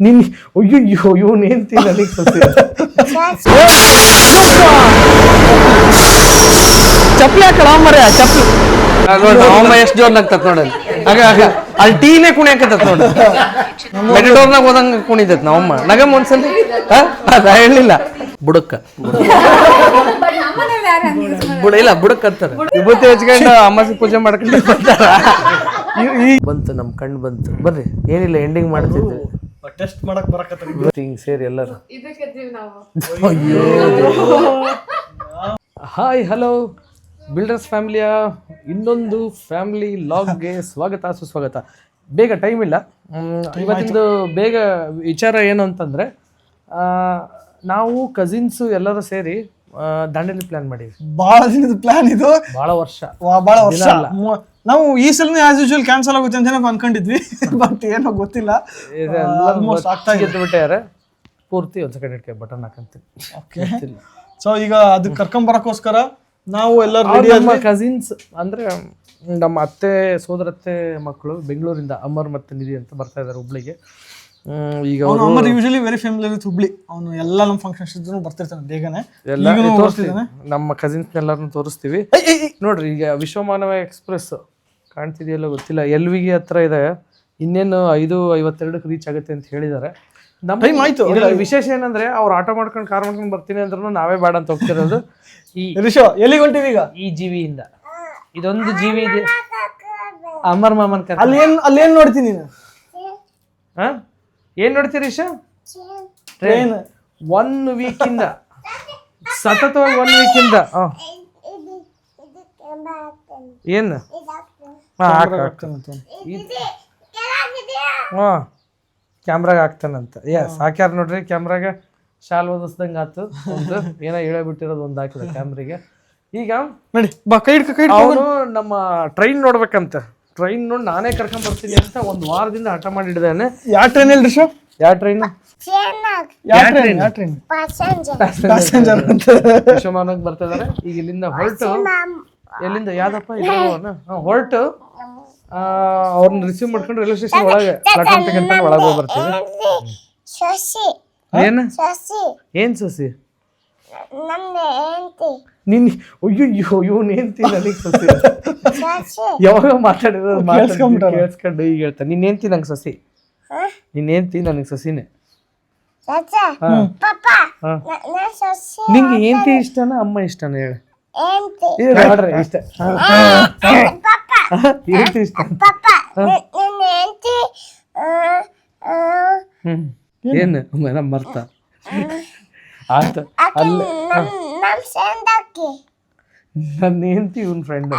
ನಿನ್ ಅಯ್ಯೋ ಇವನ್ ಹೆಂಡ್ತಿ ನನಗೆ ಸೊಸೆ ಚಪ್ಲಿ ಹಾಕಳ ಮರ್ಯ ಚಪ್ಲಿ ಅಮ್ಮ ಎಷ್ಟು ಜೋರ್ ಆಗ್ತತ್ ನೋಡಲ್ಲಿ ಆಗ ಅಲ್ಲಿ ಟೀನೇ ಕುಣಿಯಾಕತ್ತ ನೋಡ ಮೆಡಿಟೋರ್ನಾಗ ಹೋದಂಗ ಕುಣಿತತ್ ನಾವಮ್ಮ ನಗಮ್ ಒಂದ್ಸಲಿ ಅದ ಹೇಳಿಲ್ಲ ಬುಡಕ್ಕ ಇಲ್ಲ ಬುಡಕ್ ಅಂತಾರ ವಿಭೂತಿ ಹಚ್ಕೊಂಡು ಅಮಾಸಿ ಪೂಜೆ ಮಾಡ್ಕೊಂಡು ಬರ್ತಾರ ಬಂತು ನಮ್ ಕಣ್ಣು ಬಂತು ಬರ್ರಿ ಏನಿಲ್ಲ ಎಂಡಿಂಗ್ ಮಾಡ್ತಿದ್ವಿ ಟೆಸ್ಟ್ ಮಾಡಕ್ ಬರಕತ್ತೀವಿ ಹಿಂಗ್ ಸೇರಿ ಎಲ್ಲರೂ ಹಾಯ್ ಹಲೋ ಬಿಲ್ಡರ್ಸ್ ಫ್ಯಾಮಿಲಿಯ ಇನ್ನೊಂದು ಫ್ಯಾಮಿಲಿ ಲಾಗ್ಗೆ ಸ್ವಾಗತ ಸುಸ್ವಾಗತ. ಬೇಗ ಟೈಮ್ ಇಲ್ಲ ಇವತ್ತಿಂದು ಬೇಗ ವಿಚಾರ ಏನು ಅಂತಂದ್ರೆ ನಾವು ಕಸಿನ್ಸು ಎಲ್ಲರೂ ಸೇರಿ ದಾಂಡೇಲಿ ಪ್ಲಾನ್ ಮಾಡೀವಿ. ಬಹಳ ದಿನದ ಪ್ಲಾನ್ ಇದು, ಬಹಳ ವರ್ಷ ನಾವು ಈ ಸಲ ಆಸ್ ಯೂಶುವಲ್ ಕ್ಯಾನ್ಸಲ್ ಆಗುತ್ತೆ ಅಂತ ಅನ್ಕೊಂಡಿದ್ವಿ, ಬಟ್ ಏನೋ ಗೊತ್ತಿಲ್ಲ. ಬಿಟ್ಟಾರೆ ಪೂರ್ತಿ ಒಂದ್ ಸೆಕೆಂಡ್ ಇಟ್ಕೆ ಬಟನ್ ಹಾಕಂತೀನಿ. ಓಕೆ, ಸೊ ಈಗ ಅದಕ್ಕೆ ಕರ್ಕೊಂಬರಕ್ಕೋಸ್ಕರ ನಾವು ಎಲ್ಲರೂ ರೆಡಿ. ನಮ್ಮ ಕಸಿನ್ಸ್ ಅಂದ್ರೆ ನಮ್ಮ ಅತ್ತೆ ಸೋದರತ್ತೆ ಮಕ್ಕಳು ಬೆಂಗಳೂರಿಂದ ಅಮರ್ ಮತ್ತೆ ನಿಧಿ ಅಂತ ಬರ್ತಾ ಇದಾರೆ ಹುಬ್ಳಿಗೆ. ಈಗ Amar usually very familiar with Hubli. ಅವನು ಎಲ್ಲ ನಮ್ಮ ಫಂಕ್ಷನ್ಸ್ ಇದ್ರು ಬರ್ತಿರ್ತಾನೆ ಬೇಗನೆ. ನಮ್ಮ ಕಸಿನ್ಸ್ ಎಲ್ಲರನ್ನು ತೋರಿಸ್ತೀವಿ ನೋಡ್ರಿ. ಈಗ ವಿಶ್ವಮಾನವ ಎಕ್ಸ್ಪ್ರೆಸ್ ಕಾಣ್ತಿದೆಯಲ್ಲ ಗೊತ್ತಿಲ್ಲ, ಎಲ್ವಿಗೆ ಹತ್ರ ಇದೆ. ಇನ್ನೇನು 5:52 ರೀಚ್ ಆಗುತ್ತೆ ಅಂತ ಹೇಳಿದ್ದಾರೆ. ವಿಶೇಷ ಏನಂದ್ರೆ ಅವ್ರು ಆಟೋ ಮಾಡ್ಕೊಂಡು ಕಾರ್ ಮಾಡ್ಕೊಂಡು ಬರ್ತೀನಿ ಅಂದ್ರೂ ನಾವೇ ಬೇಡ ಅಂತ ಹೋಗ್ತಿರೋದು. ಎಲ್ಲಿಗೆ ಹೊಂಟಿವಿ ಈಗ? ಈ ಜೀವಿಯಿಂದ ಇದೊಂದು ಜೀವಿ ಇದೆ ಅಮರ್ ಮಾಮನ್ ಕರ್. ಅಲ್ಲೇನ್ ನೋಡ್ತೀನಿ ನೀನು? ಏನ್ ನೋಡ್ತೀರಿ ಇಶಾ? ಟ್ರೈನ್ 1 ವೀಕಿಂದ ಸತತವಾಗಿ 1 ವೀಕಿಂದ ಏನು ಕ್ಯಾಮ್ರಾಗ ಹಾಕ್ತಾನಂತ. ಎಸ್ ಹಾಕ್ಯಾರ ನೋಡ್ರಿ. ಕ್ಯಾಮ್ರಾಗ ಶಾಲ್ ಓದಿಸ್ದಂಗ ಆತು. ಒಂದು ಏನೋ ಹೇಳಬಿಟ್ಟಿರೋದು ಒಂದು ಹಾಕಿದ ಕ್ಯಾಮ್ರಿಗೆ. ಈಗ ನೋಡಿ ಅವನು ನಮ್ಮ ಟ್ರೈನ್ ನೋಡ್ಬೇಕಂತ. ಟ್ರೈನ್ ನೋಡಿ ನಾನೇ ಕರ್ಕೊಂಡ್ ಬರ್ತೀನಿ ಅಂತ 1 ವಾರದಿಂದ ಹಠ ಮಾಡಿಡಿದಾನೆ. ಯಾವ ಟ್ರೈನ್ ಹೇಳ್ರಿ ಸರ್? ಯಾವ ಟ್ರೈನ್? ವಿಶ್ವಮಾನಕ್ಕೆ ಬರ್ತಾ ಇದಾರೆ. ಈಗ ಇಲ್ಲಿಂದ ಹೊರಟು ಎಲ್ಲಿಂದ ಯಾವ್ದಪ್ಪ ಹೊರಟು ಅವ್ರನ್ನ ರಿಸೀವ್ ಮಾಡ್ಕೊಂಡು ರೈಲ್ವೆ ಸ್ಟೇಷನ್ ಒಳಗೆ ಪ್ಲಾಟ್ಫಾರ್ಮ್ ಟಿಕೆಟ್ ಒಳಗೆ ಹೋಗಿ ಬರ್ತೀವಿ. ಏನ್ ಸೊಸಿ? ನಿನ್ ಅಯ್ಯೋ ಇವನ್ ಹೆಂಡ್ತಿ ನನಗೆ ಸೊಸಿ. ಯಾವಾಗ ಮಾತಾಡಿರೋದು ಕೇಳಿಸ್ಕೊಂಡು ಈಗ ಹೇಳ್ತಾನೆ. ನಿನ್ ಹೆಂಡ್ತಿ ನಂಗೆ ಸೊಸಿ, ನಿನ್ ಹೆಂಡ್ತಿ ನನಗೆ ಸೊಸಿನೇ. ನಿಂಗೆ ಹೆಂಡ್ತಿ ಇಷ್ಟನಾ ಅಮ್ಮ ಇಷ್ಟನಾ ಹೇಳ? ನೋಡ್ರಿ ಇಷ್ಟ ಹೆಂಡ್ತಿ ಇಷ್ಟ. ಏನು ಮರ್ತ ಆತ ಅಲ್ಲ ನನ್ನ ಹೆಂಡ್ತಿ ಇವನ್ ಫ್ರೆಂಡ್.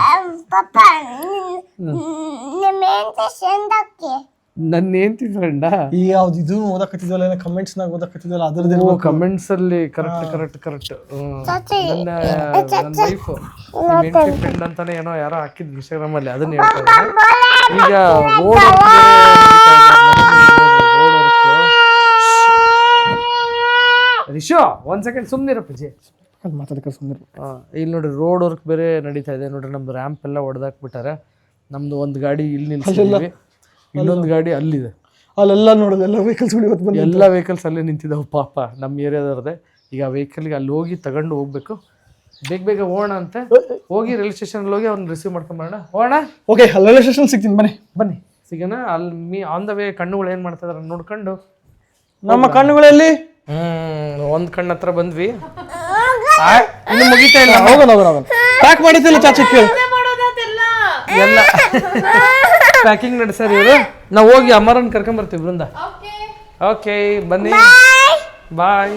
ನನ್ನ ಹೆಂಡ್ತಿ ಫ್ರೆಂಡಾ? ಈಗ ಯಾವ್ದು ಇದು ಓದಕತ್ತಿದ್ವಲ್ಲ, ಕಮೆಂಟ್ಸ್ ನಾಗ ಓದಕತ್ತಿದ್ವಲ್ಲ ಅದ್ರದ್ದು ಕಮೆಂಟ್ಸ್ ಅಲ್ಲಿ ಕರೆಕ್ಟ್ ನನ್ನ ವೈಫ್ ಹೆಂಡ್ತಿ ಫ್ರೆಂಡ್ ಅಂತಾನೆ ಏನೋ ಯಾರೋ ಹಾಕಿದ್ ಇನ್ಸ್ಟಾಗ್ರಾಮ್ ಅಲ್ಲಿ, ಅದನ್ನ ಹೇಳ್ತಾರೆ. ಈಗ ರಿಶೋ 1 ಸೆಕೆಂಡ್ ಸುಮ್ನಿರಪ್ಪಜಿ ಮಾತಾಡಕ ಸುಮ್ಮನೆ. ಇಲ್ಲಿ ನೋಡ್ರಿ ರೋಡ್ ವರ್ಕ್ ಬೇರೆ ನಡೀತಾ ಇದೆ ನೋಡ್ರಿ. ನಮ್ದು ರ್ಯಾಂಪ್ ಎಲ್ಲ ಹೊಡೆದಾಕ್ಬಿಟ್ಟಾರೆ. ನಮ್ದು ಒಂದು ಗಾಡಿ ಇಲ್ಲಿ ನಿಲ್ಸಿದ್ದೀವಿ, ಇನ್ನೊಂದು ಗಾಡಿ ಅಲ್ಲಿದೆ. ಅಲ್ಲೆಲ್ಲ ನೋಡೋದು ಎಲ್ಲ ವೆಹಿಕಲ್ಸ್ ಎಲ್ಲ ವೆಹಿಕಲ್ಸ್ ಅಲ್ಲೇ ನಿಂತಿದ್ದಾವೆ ಪಾಪ ನಮ್ಮ ಏರಿಯಾದವ್ರದ್ದೇ. ಈಗ ಆ ವೆಹಿಕಲ್ಗೆ ಅಲ್ಲಿ ಹೋಗಿ ತಗೊಂಡು ಹೋಗ್ಬೇಕು. ಬೇಗ ಹೋಗೋಣ ಅಂತ ಹೋಗಿ ರೈಲ್ವೆ ಸ್ಟೇಷನ್ ಹೋಗಿ ಅವ್ರನ್ನ ರಿಸೀವ್ ಮಾಡ್ಕೊಂಬರೋಣ. ಹೋಗೋಣ. ಓಕೆ, ರೈಲ್ವೆ ಸ್ಟೇಷನ್ ಸಿಗ್ತೀನಿ, ಬನ್ನಿ ಸಿಗೋಣ. ಅಲ್ಲಿ ಆನ್ ದ ವೇ ಕಣ್ಣುಗಳು ಏನು ಮಾಡ್ತಾ ಇದಾರೆ ನೋಡ್ಕೊಂಡು. ನಮ್ಮ ಕಣ್ಣುಗಳಲ್ಲಿ ಒಂದ್ ಕಣ್ಣ ಹತ್ರ ಬಂದ್ವಿ, ಇನ್ನು ಮುಗಿತಾ ಇಲ್ಲ. ಹೋಗೋಣ ಪ್ಯಾಕ್ ಮಾಡಿದ್ದಿಲ್ಲ ಚಾಚಿ ಕೇಳಿ ಎಲ್ಲ ಪ್ಯಾಕಿಂಗ್ ನಡೆಸ್ಯಾರ ಇವರು. ನಾವು ಹೋಗಿ ಅಮರನ್ ಕರ್ಕೊಂಡ್ ಬರ್ತೀವಿ ಬೃಂದ. ಓಕೆ ಬನ್ನಿ, ಬಾಯ್.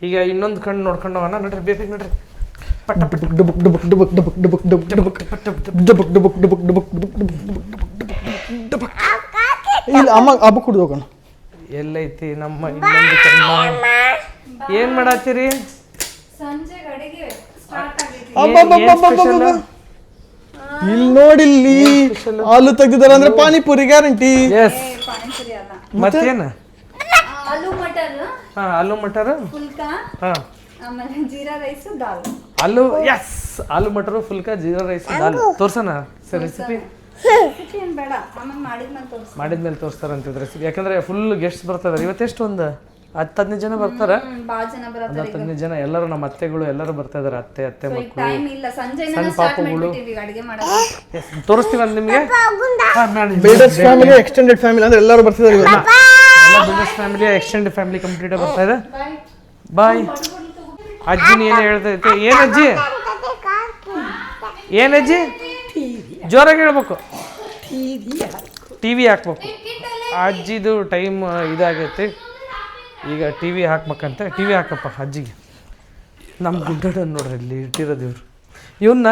ಈಗ ಇನ್ನೊಂದು ಕಣ್ಣು ನೋಡ್ಕೊಂಡು ಹೋಗೋಣ. ನೋಡ್ರಿ ಬೇಗ ನೋಡ್ರಿ. ಇಲ್ಲ ಅಮ್ಮ ಹಬ್ಬ ಕುಡ್ದು ಹೋಗೋಣ. ಎಲ್ಲೈತಿ ನಮ್ಮ ಇನ್ನೊಂದು ಕಣ್ಣು? ಏನ್ ಮಾಡತ್ತೀರಿ? ಇಲ್ಲಿ ನೋಡಿಲ್ಲಿ ಹಾಲು ತೆಗ್ದಿದಾರೆ ಅಂದ್ರೆ ಪಾನಿಪುರಿ ಗ್ಯಾರಂಟಿ. ಎಸ್, ಮತ್ತೇನು? ಆಲೂ ಮಟರ್ ಆಲೂ, ಎಸ್, ಆಲೂ ಮಟರ್ ಫುಲ್ಕಾ ಜೀರಾ ರೈಸ್ ದಾಲ್. ತೋರ್ಸೋಣ ಸರ್ ರೆಸಿಪಿ? ಮಾಡಿದ್ಮೇಲೆ ತೋರಿಸ್ತಾರಂತಿದ್ರೆ ಯಾಕಂದ್ರೆ ಫುಲ್ ಗೆಸ್ಟ್ ಬರ್ತಾರೆ. ಇವತ್ತೆಷ್ಟು ಒಂದು 10-15 ಜನ ಬರ್ತಾರೆ. 10-15 ಜನ ಎಲ್ಲರೂ ನಮ್ಮ ಅತ್ತೆಗಳು ಎಲ್ಲರೂ ಬರ್ತಾ ಇದಾರೆ. ಅತ್ತೆ ಮಕ್ಕಳು ಸಣ್ಣ ಪಾಪುಗಳು ತೋರಿಸ್ತೀವಿ ಅಂತ ನಿಮಗೆ. ಬಿಲ್ಡರ್ಸ್ ಫ್ಯಾಮಿಲಿ ಎಕ್ಸ್ಟೆಂಡೆಡ್ ಫ್ಯಾಮಿಲಿ ಅಂದ್ರೆ ಎಲ್ಲರೂ ಬರ್ತಿದ್ದಾರೆ. ಎಲ್ಲ builders family extended family complete ಬರ್ತಾ ಇದೆ. ಬಾಯ್. ಅಜ್ಜಿನ ಏನು ಹೇಳ್ತೈತೆ? ಏನಜ್ಜಿ ಜೋರಾಗಿ ಹೇಳ್ಬೇಕು. ಟಿವಿ ಹಾಕ್ಬೇಕು. ಅಜ್ಜಿದು ಟೈಮ್ ಇದಾಗೈತಿ, ಈಗ ಟಿವಿ ಹಾಕ್ಬೇಕಂತೆ. ಟಿವಿ ಹಾಕಪ್ಪ ಅಜ್ಜಿಗೆ. ನಮ್ಮ ಗುಡ್ಡನ್ನು ನೋಡ್ರಿ ಇಲ್ಲಿ ಇಟ್ಟಿರೋದು ಇವ್ರು. ಇವನ್ನ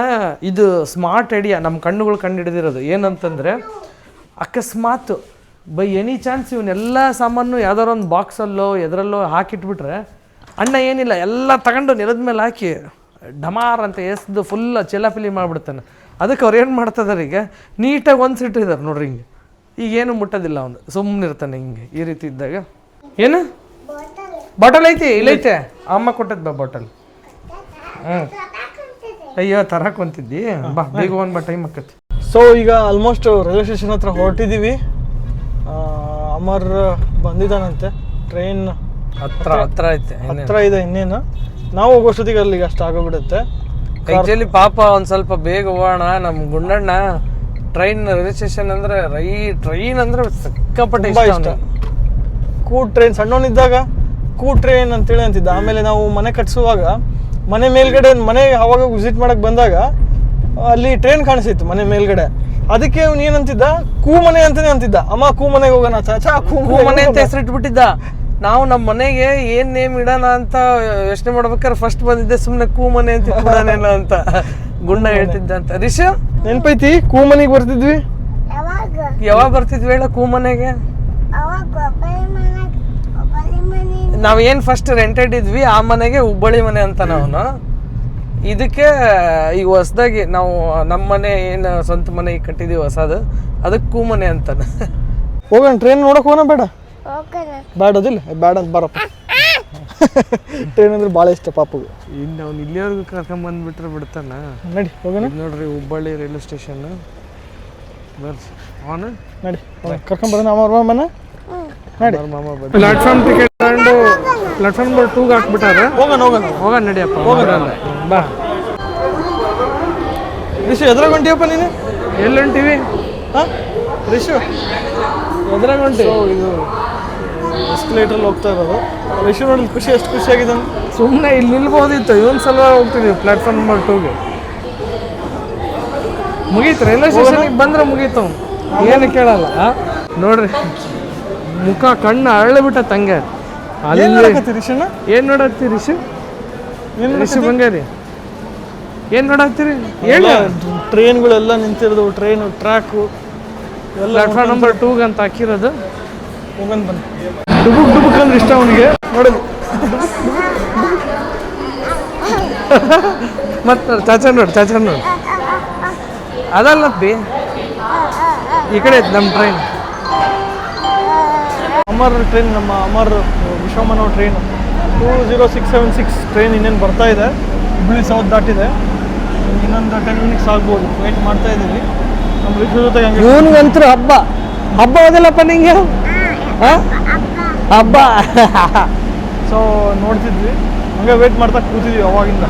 ಇದು ಸ್ಮಾರ್ಟ್ ಐಡಿಯಾ ನಮ್ಮ ಕಣ್ಣುಗಳು ಕಂಡು ಹಿಡಿದಿರೋದು. ಏನಂತಂದರೆ ಅಕಸ್ಮಾತ್ ಬೈ ಎನಿ ಚಾನ್ಸ್ ಇವನ್ನೆಲ್ಲ ಸಾಮಾನು ಯಾವ್ದಾರು ಒಂದು ಬಾಕ್ಸಲ್ಲೋ ಎದರಲ್ಲೋ ಹಾಕಿಟ್ಬಿಟ್ರೆ ಅಣ್ಣ ಏನಿಲ್ಲ ಎಲ್ಲ ತಗೊಂಡು ನೆಲದ ಮೇಲೆ ಹಾಕಿ ಡಮಾರ್ ಅಂತ ಎಸ್ದು ಫುಲ್ ಚೆಲ್ಲಾಪಿಲಿ ಮಾಡಿಬಿಡ್ತಾನೆ. ಅದಕ್ಕೆ ಅವ್ರು ಏನು ಮಾಡ್ತಿದ್ದಾರೆ, ಈಗ ನೀಟಾಗಿ ಒಂದು ಸೀಟ್ ಇದ್ದಾರೆ ನೋಡ್ರಿ ಹಿಂಗೆ. ಈಗೇನು ಮುಟ್ಟೋದಿಲ್ಲ ಅವನು, ಸುಮ್ಮನೆ ಇರ್ತಾನೆ ಹಿಂಗೆ. ಈ ರೀತಿ ಇದ್ದಾಗ ಏನು ಬಾಟಲ್ ಐತಿ? ಇಲ್ಲೈತೆ, ಅಮ್ಮ ಕೊಟ್ಟದ್ದು ಬಾ ಬಾಟಲ್. ಅಯ್ಯೋ ತರಕೊಂತಿದ್ದಿ ಬಾ, ಬೇಗ ಒಂದು ಟೈಮ್ ಆಕತಿ. ಸೊ ಈಗ ಆಲ್ಮೋಸ್ಟ್ ರೈಲ್ವೆ ಸ್ಟೇಷನ್ ಹತ್ರ ಹೊರಟಿದ್ದೀವಿ. ಅಮರ್ ಬಂದಿದ್ದಾನಂತೆ. ಟ್ರೈನ್ ಹತ್ರ ಐತೆ, ಹತ್ರ ಇದೆ. ಇನ್ನೇನು ನಾವು ಹೋಗೋಷ್ಟೊತ್ತಿಗೆ ಅಲ್ಲಿಗೆ ಅಷ್ಟು ಆಗೋಗ್ಬಿಡುತ್ತೆ. ಆಕ್ಚುಲಿ ಪಾಪ ಒಂದು ಸ್ವಲ್ಪ ಬೇಗ ಹೋಗೋಣ. ನಮ್ಮ ಗುಂಡಣ್ಣ ಟ್ರೈನ್ ರೈಲ್ವೆ ಸ್ಟೇಷನ್ ಅಂದ್ರೆ ಟ್ರೈನ್ ಅಂದ್ರೆ ಸಿಕ್ಕಾಪಟ್ಟೆ ಇಷ್ಟ. ಕೂಡ್ ಟ್ರೈನ್ ಸಣ್ಣವನಿದ್ದಾಗ ಕೂಡ್ ಟ್ರೈನ್ ಅಂತೇಳಿ ಅಂತಿದ್ದ. ಆಮೇಲೆ ನಾವು ಮನೆ ಕಟ್ಸುವಾಗ ಮನೆ ಮೇಲ್ಗಡೆ ಮನೆ ಅವಾಗ ವಿಸಿಟ್ ಮಾಡಕ್ ಬಂದಾಗ ಅಲ್ಲಿ ಟ್ರೈನ್ ಕಾಣಿಸಿತ್ತು ಮನೆ ಮೇಲ್ಗಡೆ. ಅದಕ್ಕೆ ಅವ್ನು ಏನಂತಿದ್ದ, ಕೂಮನೆ ಅಂತಾನೆ ಅಂತಿದ್ದ. ಅಮ್ಮ ಕೂಮನೆಗೆ ಹೋಗೋಣ, ಚಾಚಾ ಕೂಮನೆ ಅಂತ ಹೆಸರಿಟ್ಬಿಟ್ಟಿದ್ದ. ನಾವು ನಮ್ಮ ಮನೆಗೆ ಏನ್ ನೇಮ್ ಇಡೋಣ ಅಂತ ಯೋಚನೆ ಮಾಡ್ಬೇಕಾದ್ರೆ ಫಸ್ಟ್ ಬಂದಿದ್ದೆ ಸುಮ್ಮನೆ ಕೂಮನೆ ಅಂತ ಇಟ್ಬಿಡೋಣ ಅಂತ ಗುಂಡ ಹೇಳ್ತಿದ್ದ ಅಂತ. ರಿಷು ನೆನ್ಪೈತಿ? ಕೂಮನೆಗೆ ಬರ್ತಿದ್ವಿ. ಯಾವಾಗ ಬರ್ತಿದ್ವಿ ಹೇಳ ಕೂಮನೆಗೆ? ನಾವೇನು ಫಸ್ಟ್ ರೆಂಟೆಡ್ ಇದ್ವಿ ಆ ಮನೆಗೆ ಹುಬ್ಬಳ್ಳಿ ಮನೆ ಅಂತ ನಾವು. ಇದಕ್ಕೆ ಈಗ ಹೊಸದಾಗಿ ನಾವು ನಮ್ಮ ಮನೆ ಏನು ಸ್ವಂತ ಮನೆ ಈಗ ಕಟ್ಟಿದೀವಿ ಹೊಸದು, ಅದಕ್ಕೆ ಕೂಮನೆ ಅಂತಾನೆ. ಹೋಗೋಣ ಟ್ರೈನ್ ನೋಡಕ್ ಹೋಗೋಣ? ಬೇಡ ಬೇಡದಿಲ್ಲ, ಬೇಡ ಅಂತ ಬರಪ್ಪ. ಟ್ರೈನ್ ಅಂದ್ರೆ ಭಾಳ ಇಷ್ಟ ಪಾಪಗೆ. ಇನ್ನು ಅವ್ನು ಇಲ್ಲಿವರೆಗೂ ಕರ್ಕೊಂಬಂದ್ಬಿಟ್ರೆ ಬಿಡ್ತಾನ. ನಡಿ ಹೋಗೋಣ. ನೋಡ್ರಿ ಹುಬ್ಬಳ್ಳಿ ರೈಲ್ವೆ ಸ್ಟೇಷನ್. ಬರ್ರಿ ಅವನು ನಡಿ ಕರ್ಕೊಂಬರೋಣ. ಅಮ್ಮ ಮನೆ ನಡಿ. ಪ್ಲಾಟ್ಫಾರ್ಮ್ ಟಿಕೆಟ್ ತಗೊಂಡು ಪ್ಲಾಟ್ಫಾರ್ಮ್ 2 ಹಾಕ್ಬಿಟ್ಟಾರ. ಹೋಗೋಣ ನಡಿಯಪ್ಪ, ಬಾ. ರಿಷು ಎದ್ರಾಗ ಹೊಂಟಿಯಪ್ಪ ನೀನು? ಎಲ್ಲಿ ಹೊಂಟಿವಿ? ಹಾಂ ರಿಷು ಎದ್ರಾಗ ಹೊಂಟಿ? ಇದು ಎಸ್ಕಲೇಟ್ರಲ್ಲಿ ಹೋಗ್ತಾ ಇರೋದು. ರಿಷು ನೋಡಿ ಖುಷಿ, ಎಷ್ಟು ಖುಷಿಯಾಗಿದೆ. ಸುಮ್ಮನೆ ಇಲ್ಲಿ ನಿಲ್ಬೋದಿತ್ತು, ಇವನ್ ಸಲ ಹೋಗ್ತಿದ್ದೀವಿ ಪ್ಲಾಟ್ಫಾರ್ಮ್ 2ಗೆ. ಮುಗೀತು, ರೈಲ್ವೆ ಸ್ಟೇಷನ್ಗೆ ಬಂದ್ರೆ ಮುಗೀತು, ಏನು ಕೇಳಲ್ಲ. ನೋಡ್ರಿ ಮುಖ ಕಣ್ಣು ಅರಳಿಬಿಟ್ಟ ತಂಗೆ. ಅಲ್ಲಿ ಏನು ನೋಡತ್ತೀರಿ ರಿಷು? ರಿಷು ಬಂಗಾರಿ ಏನು ನೋಡತ್ತೀರಿ ಹೇಳಿ? ಟ್ರೈನ್ಗಳೆಲ್ಲ ನಿಂತಿರೋದು, ಟ್ರೈನು ಟ್ರ್ಯಾಕು ಎಲ್ಲ ಪ್ಲಾಟ್ಫಾರ್ಮ್ ನಂಬರ್ 2 ಅಂತ ಹಾಕಿರೋದು. ಹೋಗೋಣ ಬನ್ನಿ. ಡುಬುಕ್ ಅಂದ್ರೆ ಇಷ್ಟ ಅವನಿಗೆ ನೋಡೋದು. ಮತ್ತೆ ಚಾಚಾ ನೋಡಿ ಅದಲ್ಲ ಬಿ ಈ ಕಡೆ ನಮ್ಮ ಟ್ರೈನ್. ಅಮರ್ ಟ್ರೈನ್, ನಮ್ಮ ಅಮರ್ ವಿಶ್ವಮಾನವ ಟ್ರೈನ್ 20676 ಟ್ರೈನ್ ಇನ್ನೇನು ಬರ್ತಾ ಇದೆ. ಹುಬ್ಬಳ್ಳಿ ಸೌತ್ ದಾಟಿದೆ. ಇನ್ನೊಂದು 10 ಮಿನಿಟ್ಸ್ ಆಗ್ಬೋದು. ವೆಯ್ಟ್ ಮಾಡ್ತಾ ಇದ್ದೀವಿ. ನಮ್ಮ ರಿಕ್ಷಾ ಜೊತೆಗೆ ಹಂಗೆ ಇವನಿಗಂತೂ ಹಬ್ಬ ಹೋದಲ್ಲಪ್ಪ ನಿಂಗೆ ಹಬ್ಬ. ಸೊ ನೋಡ್ತಿದ್ವಿ, ಹಂಗೆ ವೆಯ್ಟ್ ಮಾಡ್ತಾ ಕೂತಿದ್ವಿ ಅವಾಗಿಂದ.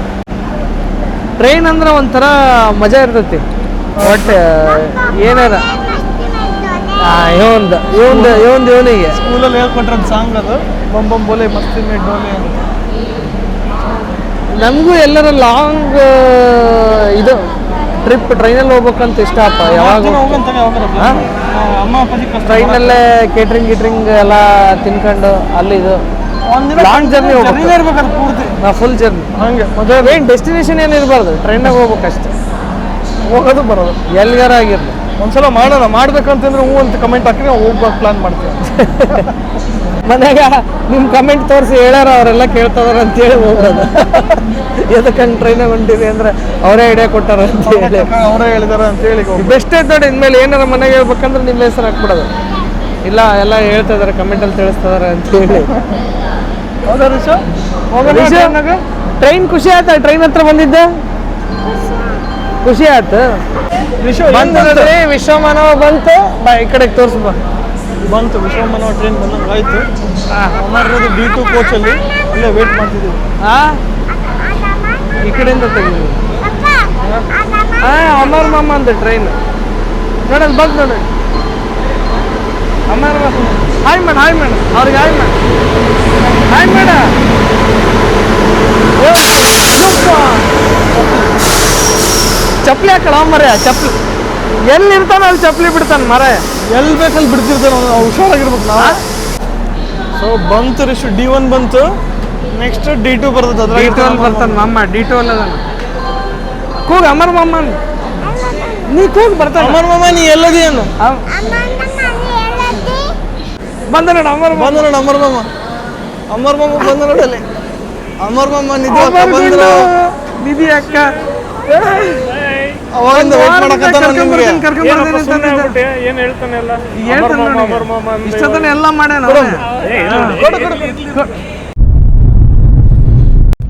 ಟ್ರೈನ್ ಅಂದ್ರೆ ಒಂಥರ ಮಜಾ ಇರ್ತೈತಿ. ಬಟ್ ಏನಾರ ಇವನಿಗೆ ಸ್ಕೂಲಲ್ಲಿ ಹೇಳ್ಕೊಟ್ರದ್ದು ಸಾಂಗ್ ಅದು, ಬಮ್ ಬಮ್ ಬೋಲೆ ಮಸ್ತಿ ಮೇ ಡೋಲೆ ಅಂತ. ನಮಗೂ ಎಲ್ಲರ ಲಾಂಗ್ ಇದು ಟ್ರಿಪ್ ಟ್ರೈನಲ್ಲಿ ಹೋಗ್ಬೇಕಂತ ಇಷ್ಟ ಅಪ್ಪ. ಯಾವಾಗ ಟ್ರೈನಲ್ಲೇ ಕೇಟ್ರಿಂಗ್ ಎಲ್ಲ ತಿನ್ಕೊಂಡು ಅಲ್ಲಿ ಇದು ಲಾಂಗ್ ಜರ್ನಿ ಇರ್ಬೇಕಾದ್ರೆ ಪೂರ್ತಿ ಫುಲ್ ಜರ್ನಿ ಹಂಗೆ. ಮದುವೆ ಏನು ಡೆಸ್ಟಿನೇಷನ್ ಏನು ಇರಬಾರ್ದು, ಟ್ರೈನಾಗ ಹೋಗ್ಬೇಕಷ್ಟೆ. ಹೋಗೋದು ಬರೋದು ಎಲ್ಲಿಗಾರ ಆಗಿರಲಿ. ಒಂದ್ಸಲ ಮಾಡೋಣ, ಮಾಡ್ಬೇಕಂತಂದ್ರೆ ಹೂ ಅಂತ ಕಮೆಂಟ್ ಹಾಕಿದ್ರೆ ಹೋಗ್ಬೇಕು ಪ್ಲಾನ್ ಮಾಡ್ತೀವಿ. ಮನ್ಯಾಗ ನಿಮ್ಮ ಕಮೆಂಟ್ ತೋರಿಸಿ ಹೇಳ್ಯಾರ ಅವರೆಲ್ಲ ಕೇಳ್ತದಾರ ಅಂತೇಳಿ ಹೋಗೋದು. ಎದಕ್ಕಂಗೆ ಟ್ರೈನಾಗ ಹೊಂಟಿವಿ ಅಂದ್ರೆ ಅವರೇ ಐಡಿಯಾ ಕೊಟ್ಟಾರ ಅಂತ ಹೇಳಿ, ಅವರೇ ಹೇಳಿದಾರ ಅಂತೇಳಿ ಬೆಸ್ಟ್ ಐತೆ ನೋಡಿ. ಇನ್ಮೇಲೆ ಏನಾರ ಮನೆಗೆ ಹೇಳ್ಬೇಕಂದ್ರೆ ನಿಮ್ಮ ಹೆಸರು ಹಾಕ್ಬಿಡೋದು. ಇಲ್ಲ ಎಲ್ಲ ಹೇಳ್ತಾ ಇದಾರೆ ಕಮೆಂಟಲ್ಲಿ ತಿಳಿಸ್ತಿದಾರೆ ಅಂತೇಳಿ. ಹೌದಾ ರಿಷಾ? ಟ್ರೈನ್ ಖುಷಿ ಆಯ್ತಾ? ಟ್ರೈನ್ ಹತ್ರ ಬಂದಿದ್ದೆ ಖುಷಿ ಆಯ್ತು. ಬಂತು ವಿಶ್ವಮಾನವ ಬಂತು. ಬಾ ಈ ಕಡೆಗೆ ತೋರಿಸ್ಬಾ. ಬಂತು ವಿಶ್ವಮಾನವ ಟ್ರೈನ್ ಬಂದಂಗೆ ಆಯ್ತು. ಅಮರ್ದು D2 ಕೋಚಲ್ಲಿ ಇಲ್ಲೇ ವೇಟ್ ಮಾಡ್ತಿದ್ದೀವಿ. ಈ ಕಡೆಯಿಂದ ತೆಗೆದು ಅಮರ್ ಮಾಮ ಅಂತ ಟ್ರೈನ್ ನೋಡಲ್ ಬಂದು ನೋಡಿ. ಅಮರ್ ಹಾಯ್ ಮೇಡ ಹಾಯ್ ಮೇಡ ಅವ್ರಿಗೆ ಹಾಯ್ ಮೇಡ ಹಾಯ್ ಮೇಡ. ಚಪ್ಪಲಿ ಹಾಕಳ ಮರ ಚಪ್ಪಲಿ ಎಲ್ಲಿ ಇರ್ತಾನ ಅಲ್ಲಿ ಚಪ್ಪಲಿ ಬಿಡ್ತಾನೆ ಮರ. ಎಲ್ಲಿ ಬೇಕಲ್ಲಿ ಬಿಡ್ತಿರ್ತಾನೆ ನಾವು ಹುಷಾರಾಗಿರ್ಬೇಕು ನಾವು. ಸೊ ಬಂತು ರಿಶು D1 ಬಂತು. ನೆಕ್ಸ್ಟ್ D2 ಬರ್ತದೆ. ಅದ್ರ D2 ಬರ್ತಾನೆ ಮಾಮ. D2 ಅಲ್ಲ ಕೂಗ್ ಅಮರ್ ಮಾಮ ನೀ ಕೂಗ್ ಬರ್ತಾನೆ. ಅಮರ್ ಮಾಮ ನೀ ಎಲ್ಲದೇನು ಬಂದ ನೋಡ ಅಮರ್ ಬಂದ ನೋಡ ಅಮರ್ ಮಾಮ. ಅಮರ್ ಮಾಮ ಬಂದ ನೋಡಲ್ಲಿ. ಅಮರ್ ಮಾಮ ನಿಧಿ ಅಕ್ಕ ಬಂದ್ರು. ನಿಧಿ ಅಕ್ಕ ಅವಾಗಿಂದ ವೇಟ್ ಮಾಡಕತ್ತಾನ ನಿಮ್ಗೆ. ಏನ್ ಹೇಳ್ತಾನೆ ಎಲ್ಲ ಇಷ್ಟೊತ್ತನ ಎಲ್ಲ ಮಾಡ್ಯಾನ.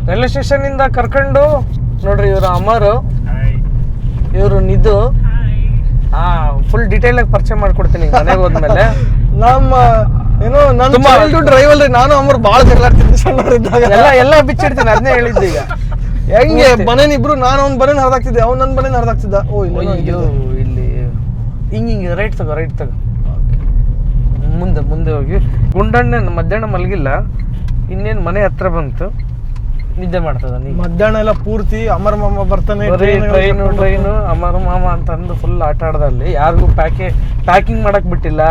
ರೈಲ್ವೆ ಸ್ಟೇಷನ್ ಇಂದ ಕರ್ಕೊಂಡು ನೋಡ್ರಿ ಇವ್ರು ಅಮರ್, ಇವರು ನಿಧು. ಫುಲ್ ಡೀಟೇಲ್ ಆಗಿ ಪರಿಚಯ ಮಾಡ್ಕೊಡ್ತೀನಿ ಮನೆಗೆ ಹೋದ್ಮೇಲೆ. ನಮ್ಮ ಏನೋ ನನ್ನ ಚೈಲ್ಡ್ಹುಡ್ ರೈವಲ್ರಿ. ನಾನು ಅಮರ್ ಭಾಳ ಜಗಳಾಡ್ತಿದ್ದೆ ಸಣ್ಣವರಿದ್ದಾಗ. ಎಲ್ಲ ಬಿಚ್ಚಿಡ್ತೀನಿ, ಅದನ್ನೇ ಹೇಳಿದ್ದೆ. ಈಗ ಹೆಂಗೆ ಬನೇನ್ ಇಬ್ರು, ನಾನು ಅವ್ನ ಬನೇನ್ ಹರಿದಾಕ್ತಿದ್ದೆ, ಅವ್ನು ನನ್ನ ಬನೇನ್ ಹರಿದಾಕ್ತಿದ್ದ. ಓ ಇಲ್ಲಿ ಹಿಂಗೆ ರೈಟ್ ತಗೋ ಮುಂದೆ ಹೋಗಿ. ಗುಂಡಣ್ಣ ಮಧ್ಯಾಹ್ನ ಮಲಗಿಲ್ಲ, ಇನ್ನೇನು ಮನೆ ಹತ್ರ ಬಂತು, ನಿದ್ದೆ ಮಾಡ್ತದ. ಮಧ್ಯಾಹ್ನ ಎಲ್ಲ ಪೂರ್ತಿ ಅಮರ್ ಮಾಮ ಬರ್ತಾನೆ, ಟ್ರೈನು ಅಮರ್ ಮಾಮ ಅಂತಂದು ಫುಲ್ ಆಟ ಆಡ್ದಲ್ಲಿ. ಯಾರಿಗೂ ಪ್ಯಾಕಿಂಗ್ ಮಾಡಕ್ ಬಿಟ್ಟಿಲ್ಲ.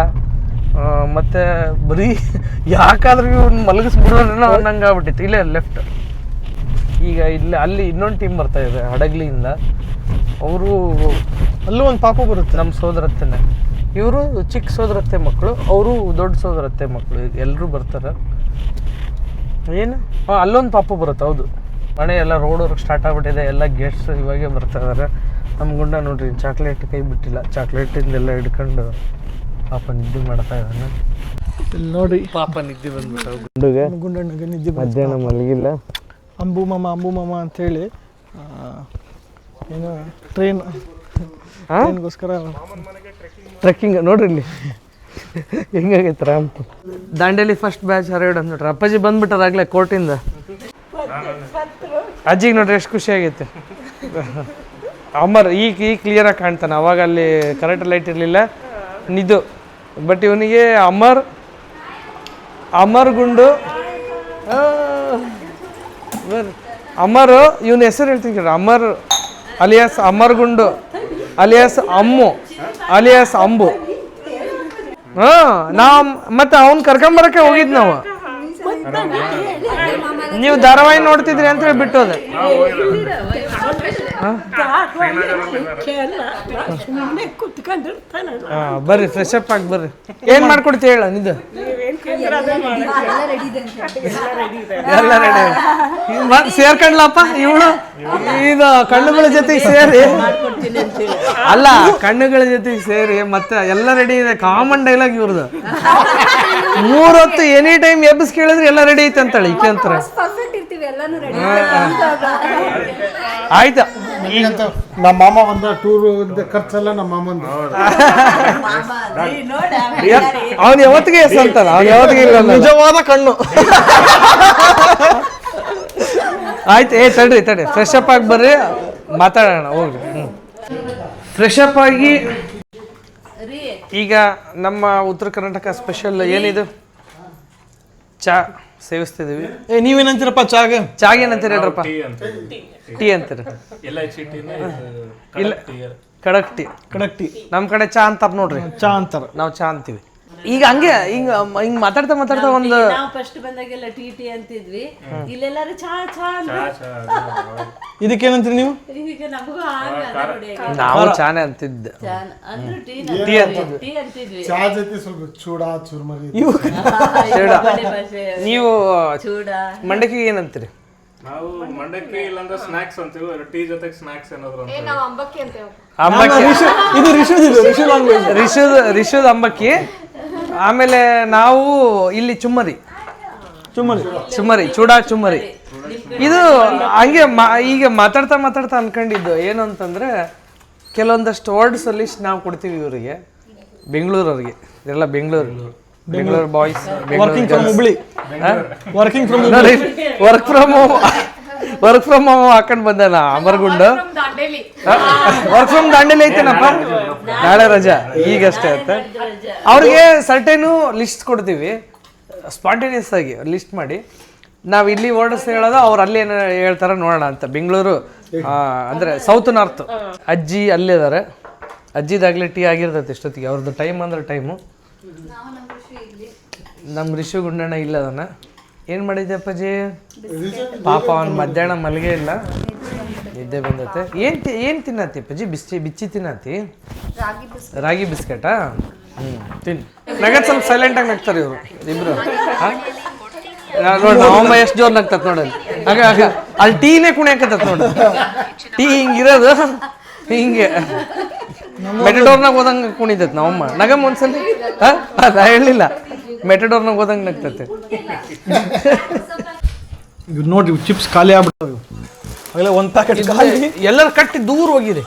ಮತ್ತೆ ಬರೀ ಯಾಕಾದ್ರೂ ಇವ್ನ ಮಲಗಿಸ್ಬಿಡೋಣ ಅನ್ನಂಗೆ ಆಗ್ಬಿಟ್ಟಿತ್ತು. ಇಲ್ಲೇ ಲೆಫ್ಟ್. ಈಗ ಅಲ್ಲಿ ಇನ್ನೊಂದು ಟೀಮ್ ಬರ್ತಾ ಇದೆ ಹಡಗ್ಲಿಯಿಂದ. ಅವರು ಅಲ್ಲೂ ಒಂದು ಪಾಪ ಬರುತ್ತೆ, ನಮ್ಮ ಸೋದರತ್ತೆನೆ. ಇವರು ಚಿಕ್ಕ ಸೋದರತ್ತೆ ಮಕ್ಕಳು, ಅವರು ದೊಡ್ಡ ಸೋದರತ್ತೆ ಮಕ್ಕಳು. ಎಲ್ಲರೂ ಬರ್ತಾರೆ. ಏನು ಅಲ್ಲೊಂದು ಪಾಪು ಬರುತ್ತೆ. ಹೌದು, ಮಳೆ ಎಲ್ಲ ರೋಡ್ ವರ್ಕ್ ಸ್ಟಾರ್ಟ್ ಆಗ್ಬಿಟ್ಟಿದೆ. ಎಲ್ಲ ಗೆಸ್ಟ್ಸ್ ಇವಾಗೆ ಬರ್ತಾ ಇದಾರೆ. ನಮ್ಮ ಗುಂಡ ನೋಡ್ರಿ ಚಾಕ್ಲೇಟ್ ಕೈ ಬಿಟ್ಟಿಲ್ಲ. ಚಾಕ್ಲೇಟಿಂದೆಲ್ಲ ಹಿಡ್ಕೊಂಡು ಪಾಪ ನಿದ್ದೆ ಮಾಡ್ತಾ ಇದ್ದಾನೆ. ಇಲ್ಲಿ ನೋಡಿ ಪಾಪ ನಿದ್ದೆ ಬಂದ್ಬಿಟ್ಟು ಗುಂಡಣ್ಣಗೆ ನಿದ್ದೆ ಮಧ್ಯಾಹ್ನ ಮಲಗಿಲ್ಲ. ಅಂಬು ಮಾಮ ಅಂತೇಳಿ ಏನೋ ಟ್ರೈನ್ಗೋಸ್ಕರ ಟ್ರೆಕ್ಕಿಂಗ್ ನೋಡ್ರಿ ಇಲ್ಲಿ ಹೆಂಗಾಗೈತೆ ರಾಂಪ್. ದಾಂಡೇಲಿ ಫಸ್ಟ್ ಬ್ಯಾಚ್ ಹರಡ್ ಅಂತ ನೋಡ್ರಿ. ಅಪ್ಪಾಜಿ ಬಂದ್ಬಿಟ್ಟಾರ ಆಗ್ಲೇ ಕೋರ್ಟಿಂದ. ಅಜ್ಜಿಗೆ ನೋಡ್ರಿ ಎಷ್ಟು ಖುಷಿ ಆಗೈತೆ. ಅಮರ್ ಈಗ ಕ್ಲಿಯರಾಗಿ ಕಾಣ್ತಾನೆ. ಅವಾಗ ಅಲ್ಲಿ ಕರೆಕ್ಟ್ ಲೈಟ್ ಇರಲಿಲ್ಲ. ನಿಧು ಬಟ್ ಇವನಿಗೆ ಅಮರ್ ಗುಂಡು ಅಮರ್. ಇವನ ಹೆಸರು ಹೇಳ್ತೀನಿ ಕೇಳಿ. ಅಮರ್ ಅಲಿಯಾಸ್ ಅಮರ್ ಗುಂಡು ಅಲಿಯಾಸ್ ಅಮ್ಮು ಅಲಿಯಾಸ್ ಅಂಬು. ಮತ್ತೆ ಅವ್ನ್ ಕರ್ಕೊಂಬರಕ್ಕೆ ಹೋಗಿದ್ ನಾವು. ನೀವು ಧಾರಾವಾಹಿ ನೋಡ್ತಿದ್ರಿ ಅಂತ ಹೇಳಿ ಬಿಟ್ಟು ಹೋದೆ. ಬರ್ರಿ ಫ್ರೆಶ್ ಅಪ್ ಆಗಿ ಬರ್ರಿ. ಏನ್ ಮಾಡ್ಕೊಡ್ತಿ ಹೇಳ ನಿದು. ಎಲ್ಲ ರೆಡಿ ಸೇರ್ಕೊಂಡ್ಲಪ್ಪ ಇವಳು. ಇದು ಕಣ್ಣುಗಳ ಜೊತೆಗೆ ಸೇರಿ ಅಲ್ಲ ಕಣ್ಣುಗಳ ಜೊತೆಗೆ ಸೇರಿ ಮತ್ತೆ ಎಲ್ಲ ರೆಡಿ ಇದೆ. ಕಾಮನ್ ಡೈಲಾಗ್ ಇವ್ರದ್ದು. 3 ಹೊತ್ತು ಎನಿ ಟೈಮ್ ಎಬ್ಬಿಸ್ ಕೇಳಿದ್ರೆ ಎಲ್ಲ ರೆಡಿ ಐತೆ ಅಂತಾಳೆ ಈಕೆ ಅಂತಾರೆ. ಆಯ್ತಾ ನಮ್ಮ ಮಾಮ ಬಂದ ಟೂರ್ ಖರ್ಚೆಲ್ಲ ನಮ್ಮ ಮಾಮಂದು. ಅವ್ನು ಯಾವತ್ತಿಗೆ ಎಸ್ ಅಂತಾನ. ಅವ್ನು ಯಾವತ್ತಿಗೆ ಇಲ್ಲ ನಿಜವಾದ ಕಣ್ಣು. ಆಯ್ತು ತಡ್ರಿ ಫ್ರೆಶ್ ಅಪ್ ಆಗಿ ಬರ್ರಿ, ಮಾತಾಡೋಣ ಹೋಗ್ರಿ. ಫ್ರೆಶ್ ಅಪ್ ಆಗಿ ಈಗ ನಮ್ಮ ಉತ್ತರ ಕರ್ನಾಟಕ ಸ್ಪೆಷಲ್ ಏನಿದು ಚಾ ಸೇವಿಸ್ತಿದೀವಿ. ನೀವೇನಂತೀರಪ್ಪ ಚಾಗೆ ಏನಂತೀರಿ ಹೇಳ್ರಪ್ಪ? ಟೀ ಅಂತೀರ? ಇಲ್ಲ ಕಡಕ್ ಟೀ. ನಮ್ಮ ಕಡೆ ಚಾ ಅಂತಾರ ನೋಡ್ರಿ. ಚಾ ಅಂತಾರ, ನಾವು ಚಾ ಅಂತೀವಿ. ಈಗ ಹಂಗೆ ಹಿಂಗ್ ಮಾತಾಡ್ತಾ ಒಂದು ಫಸ್ಟ್ ಬಂದಾಗೆಲ್ಲ ಟಿ ಅಂತಿದ್ವಿ. ಇಲ್ಲೆಲ್ಲಾರು ಚಾ ಇದಕ್ಕೇನಂತೀರಿ ನೀವು? ನಾವು ಚಾನೆ ಅಂತಿದ್ದೆ. ಟೀ ಅಂತಿದ್ವಿ. ಚಾ ಜೊತೆ ಸ್ವಲ್ಪ ಚೂಡಾ ಚುರ್ಮರಿ. ನೀವು ಮಂಡಕ್ಕಿ ಏನಂತೀರಿ? ನಾವು ಮಂಡಕ್ಕಿ ಇಲ್ಲಾಂದ್ರೆ ಸ್ನಾಕ್ಸ್ ಅಂತೀವಿ. ಟೀ ಜೊತೆಗೆ ಸ್ನಾಕ್ಸ್ ಏನಾದ್ರು ಇದು ರಿಷುದ್ ಅಂಬಕ್ಕಿ. ಆಮೇಲೆ ನಾವು ಇಲ್ಲಿ ಚುಮ್ಮರಿ ಚೂಡಾ ಚುಮ್ಮರಿ. ಇದು ಹಂಗೆ ಈಗ ಮಾತಾಡ್ತಾ ಅನ್ಕೊಂಡಿದ್ದು ಏನು ಅಂತಂದ್ರೆ ಕೆಲವೊಂದಷ್ಟು ವರ್ಡ್ಸ್ ಅಲ್ಲಿ ನಾವು ಕೊಡ್ತೀವಿ ಇವರಿಗೆ ಬೆಂಗಳೂರವ್ರಿಗೆ ಇದೆಲ್ಲ Bengaluru boys working from Hubli working from work from home ಹಾಕೊಂಡ್ ಬಂದಾನ ಅಮರಗುಂಡು ವರ್ಕ್ ಫ್ರಮ್ ದಾಂಡೇಲಿ ಐತೇನಪ್ಪ ನಾಳೆ ರಜಾ ಈಗಷ್ಟೇ ಅಂತ ಅವ್ರಿಗೆ ಸರ್ಟೇನು ಲಿಸ್ಟ್ ಕೊಡ್ತೀವಿ ಸ್ಪಾಂಟೇನಿಯಸ್ ಆಗಿ ಲಿಸ್ಟ್ ಮಾಡಿ ನಾವು ಇಲ್ಲಿ ವರ್ಡ್ಸ್ ಹೇಳೋದು ಅವ್ರು ಅಲ್ಲಿ ಏನು ಹೇಳ್ತಾರ ನೋಡೋಣ ಅಂತ ಬೆಂಗಳೂರು ಅಂದರೆ ಸೌತ್ ನಾರ್ತ್ ಅಜ್ಜಿ ಅಲ್ಲೇ ಇದ್ದಾರೆ ಅಜ್ಜಿದಾಗಲೇ ಟೀ ಆಗಿರ್ತೈತೆ ಇಷ್ಟೊತ್ತಿಗೆ ಅವ್ರದ್ದು ಟೈಮ್ ಅಂದ್ರೆ ಟೈಮು ನಮ್ಮ ರಿಷು ಗುಂಡಣ್ಣ ಇಲ್ಲ ಅದನ್ನ ಏನು ಮಾಡಿದ್ದೆ ಅಪ್ಪಾಜಿ ಪಾಪ ಅವ್ನು ಮಧ್ಯಾಹ್ನ ಮಲಗೇ ಇಲ್ಲ ನಿದ್ದೆ ಬಂದೈತೆ ಏನು ತಿನ್ನತಿ ಅಪ್ಪಾಜಿ ಬಿಚ್ಚಿ ತಿನ್ನತಿ ರಾಗಿ ಬಿಸ್ಕೆಟಾ ತಿನ್ ನಗತ್ ಸ್ವಲ್ಪ ಸೈಲೆಂಟಾಗಿ ನಗ್ತಾರೆ ಇವರು ಇಬ್ರು ನೋಡಿ ನಮ್ಮಮ್ಮ ಎಷ್ಟು ಜೋರ್ ನಗ್ತತ್ ನೋಡಲ್ಲಿ ಆಗ ಅಲ್ಲಿ ಟೀನೇ ಕುಣಿಯಾಕತ್ತತ್ ನೋಡಿ ಟೀ ಹಿಂಗಿರೋದು ಹಿಂಗೆ ಮೆಟಡೋರ್ನಾಗ ಹೋದಂಗೆ ಕುಣಿತೈತೆ ನಮ್ಮಮ್ಮ ನಗಮ್ಮ ಒಂದ್ಸಲಿ ನಾ ಹೇಳಿಲ್ಲ ಮೆಟಡೋರ್ನಾಗ ಹೋದಂಗೆ ನಗ್ತೈತೆ ಇವ್ ನೋಡ್ರಿ ಚಿಪ್ಸ್ ಖಾಲಿ ಆಗ್ಬಿಡ್ತಾವೆ ಆಗಲೇ ಒಂದು ಪ್ಯಾಕೆಟ್ ಖಾಲಿ ಎಲ್ಲರೂ ಕಟ್ಟಿ ದೂರ ಹೋಗಿರಿ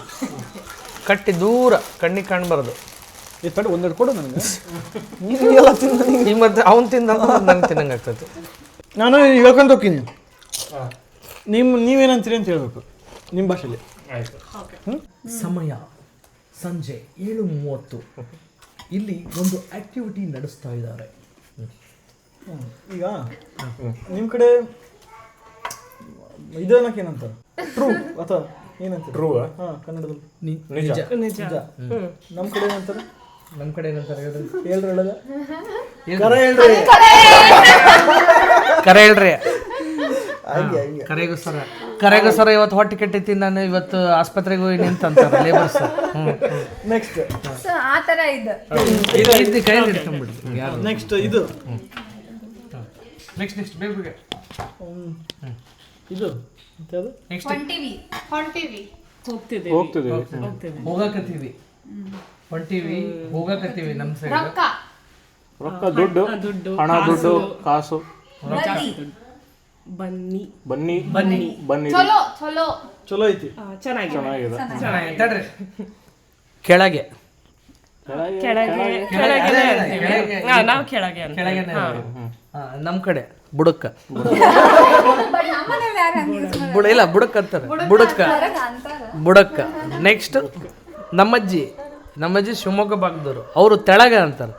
ಕಟ್ಟಿ ದೂರ ಕಣ್ಣಿಗೆ ಕಾಣ್ಬಾರ್ದು ಈ ತಡೆ ಒಂದೆರಡು ಕೊಡು ನನಗೆ ಈಗ ಮತ್ತೆ ಅವ್ನು ತಿಂದ ನಂಗೆ ತಿನ್ನಂಗೆ ಆಗ್ತೈತೆ ನಾನು ಹೇಳ್ಕೊಂತ ಹೋಗ್ತೀನಿ ನೀವೇನಂತೀರಿ ಅಂತ ಹೇಳ್ಬೇಕು ನಿಮ್ಮ ಭಾಷೆಯಲ್ಲಿ ಸಮಯ ಸಂಜೆ 7:30 ಇಲ್ಲಿ ಒಂದು ಆಕ್ಟಿವಿಟಿ ನಡೆಸ್ತಾ ಇದ್ದಾರೆ ಈಗ ನಿಮ್ಮ ಕಡೆ ಇದು ಅನ್ನಕ್ಕೆ ಏನಂತಾರೆ ಟ್ರೂ ಅಥವಾ ಏನಂತಾರೆ ಟ್ರೂ ಹಾಂ ಕನ್ನಡದಲ್ಲಿ ನಿಜ ನಿಜ ನಮ್ಮ ಕಡೆ ಏನಂತಾರೆ ನಮ್ಮ ಕಡೆ ಏನಂತಾರೆ ಹೇಳ್ರಿ ಹೇಳದ ಕರೆ ಹೇಳ್ರಿ ಕರೆ ಹೇಳ್ರಿ ಹಂಗೆ ಹಂಗೆ ಕರೆಗೋಸ್ಕರ ಇವತ್ತು ಹೊಟ್ಟೆ ಕೆಟ್ಟೈತಿ ನಾನು ಇವತ್ತು ಆಸ್ಪತ್ರೆಗೆ ಹೋಗಿ ನಿಂತಂತಾರೆ ಲೇಬರ್ಸ್ ನೆಕ್ಸ್ಟ್ ಸೊ ಆ ತರ ಇದು ಇದು ಕೈಯಲ್ಲಿ ಇಟ್ಕೊಂಡ್ಬಿಡ್ರಿ ಯಾರು ನೆಕ್ಸ್ಟ್ ಇದು ನೆಕ್ಸ್ಟ್ ಬೇಗ ಇದು ಯಾವುದು ನೆಕ್ಸ್ಟ್ ಹೋಗ್ತಿದ್ದೀವಿ ಹೋಗಕತ್ತೀವಿ ಹೊಂಟೀವಿ ಹೋಗಕತ್ತೀವಿ ನಮ್ಮ ಸೈಡ್ ರೊಕ್ಕ ದುಡ್ಡು ಹಣ ದುಡ್ಡು ಕಾಸು ಬನ್ನಿ ಬನ್ನಿ ಚಲೋ ಐತಿ ಚೆನ್ನಾಗಿದೆ ತಡ್ರಿ ಕೆಳಗೆ ನಾವು ಕೆಳಗೆ ನಮ್ಮ ಕಡೆ ಬುಡಕ್ಕ ಇಲ್ಲ ಬುಡಕ್ ಅಂತಾರೆ ಬುಡಕ್ಕ ನೆಕ್ಸ್ಟ್ ನಮ್ಮಜ್ಜಿ ಶಿವಮೊಗ್ಗ ಭಾಗದವರು ಅವರು ತೆಳಗ ಅಂತಾರೆ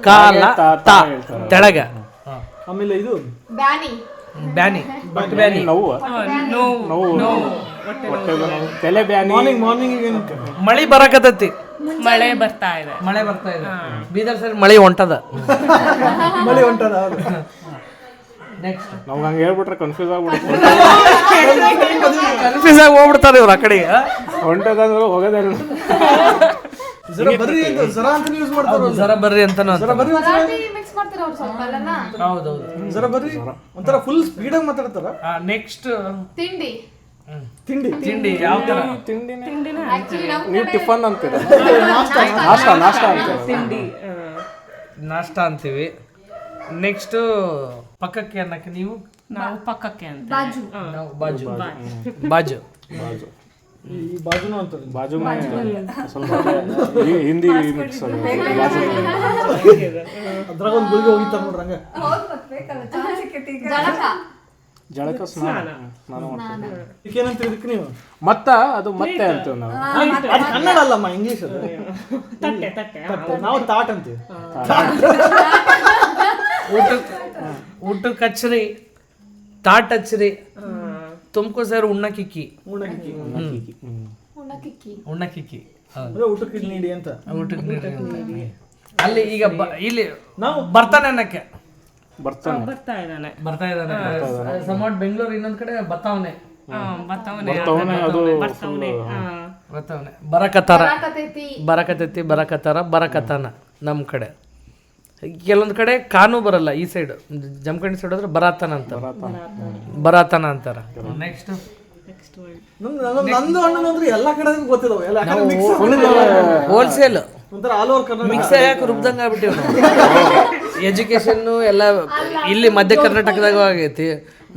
ಕಾಲ ತಾ ತೆಳಗ ಆಮೇಲೆ ಇದು ಬ್ಯಾನಿ ತಲೆ ಬ್ಯಾನಿ ಮಾರ್ನಿಂಗ್ ಮಳಿ ಬರಕತ್ತೈತಿ ಮಳೆ ಬರ್ತಾ ಇದೆ ಬೀದರ್ ಸೈಡ್ ಮಳಿ ಹೊಂಟದ ಮಳೆ ಹೊಂಟದ ಹೌದು ನೆಕ್ಸ್ಟ್ ನಮ್ಗೆ ಹಂಗೆ ಹೇಳ್ಬಿಟ್ರೆ ಕನ್ಫ್ಯೂಸ್ ಆಗ್ಬಿಡುತ್ತೆ ಕನ್ಫ್ಯೂಸ್ ಆಗಿ ಹೋಗ್ಬಿಡ್ತಾರೆ ಇವ್ರು ಆ ಕಡೆ ಹೊಂಟದಂದ್ರೆ ಹೋಗೋದೇ ಜರ ಬರ್ರಿ ಅಂತ ಜರ ಅಂತ ಯೂಸ್ ಮಾಡ್ತಾರೆ ಜರ ಬರ್ರಿ ಅಂತಾನು ಜರ ಬರ್ರಿ ಮಿಕ್ಸ್ ಮಾಡ್ತಾರೆ ಅವ್ರು ಸ್ವಲ್ಪ ಅಲ್ಲನಾ ಹೌದೌದು ಜರ ಬರ್ರಿ ಒಂಥರ ಫುಲ್ ಸ್ಪೀಡಾಗಿ ಮಾತಾಡ್ತಾರ ನೆಕ್ಸ್ಟ್ ತಿಂಡಿ ತಿಂಡಿ ಯಾವ ತರ ನೀವು ಟಿಫನ್ ಅಂತೀರ ನಾಷ್ಟ ಅಂತೀರ ನಾಷ್ಟ ಅಂತೀವಿ ನೆಕ್ಸ್ಟ್ ಪಕ್ಕಕ್ಕೆ ಅನ್ನಕ್ಕೆ ನೀವು ನಾವು ಪಕ್ಕಕ್ಕೆ ಅಂತ ನಾವು ಬಾಜು ಈ ಬಾಜುನು ಅಂತಾರೆ ಬಾಜು ಸ್ವಲ್ಪ ಹಿಂದಿ ಮಿಕ್ಸ್ ಅದ್ರಾಗ ಒಂದು ಗುಳಿಗೆ ಹೋಗಿರ್ತಾರೆ ನೋಡ್ರಿ ಹಂಗ ಜಳಕ ಸ್ನಾನ ಮಾಡ್ತೀವಿ ಇದಕ್ಕೇನಂತ ಇದಕ್ಕೆ ನೀವು ಅದು ಮತ್ತೆ ಅಂತೀವಿ ನಾವು ಅದು ಕನ್ನಡ ಅಲ್ಲಮ್ಮ ಇಂಗ್ಲೀಷ್ ಅದು ತಟ್ಟೆ ನಾವು ತಾಟ್ ಅಂತೀವಿ ಊಟಕ್ಕೆ ಹಚ್ಚ್ರಿ ತಾಟ್ ಹಚ್ಚ್ರಿ ತುಮಕೂರು ಸೈಡ್ ಉಣ್ಣಕ್ಕಿಕ್ಕಿ ಅಂದ್ರೆ ಊಟಕ್ಕೆ ಇದು ನೀಡಿ ಅಂತ ಊಟಕ್ಕೆ ನೀಡಿ ಅಂತ. ಅಲ್ಲಿ ಈಗ ಇಲ್ಲಿ ನಾವು ಬರ್ತಾನೆ ಅನ್ನಕ್ಕೆ ಬರ್ತಾ ಇದ್ದಾನೆ ಸಮಾಟ್ ಬೆಂಗಳೂರು ಇನ್ನೊಂದ್ ಕಡೆ ಬರ್ತಾವನೆ ಬರಕತ್ತಾನ ನಮ್ಮ ಕಡೆ. ಕೆಲವೊಂದು ಕಡೆ ಕಾನು ಬರಲ್ಲ, ಈ ಸೈಡ್ ಜಮಖಂಡಿ ಸೈಡ್ ಹೋದ್ರೆ ಬರಾತನ ಅಂತಾರ. ನೆಕ್ಸ್ಟ್ ನಂದು ಹಣ್ಣು ಅಂದ್ರೆ ಎಲ್ಲಾ ಕಡೆ ಗೊತ್ತಿದಾವೆ, ಹೋಲ್ಸೇಲ್ ಒಂಥರ ಆಲ್ ಓವರ್ ಕರ್ನಾಟಕ ಮಿಕ್ಸ್ ಯಾಕೆ ರುಬ್ದಂಗ ಆಗ್ಬಿಟ್ಟಿವ್ ನಾವು. ಎಜುಕೇಶನ್ ಎಲ್ಲ ಇಲ್ಲಿ ಮಧ್ಯ ಕರ್ನಾಟಕದಾಗ ಆಗೈತಿ,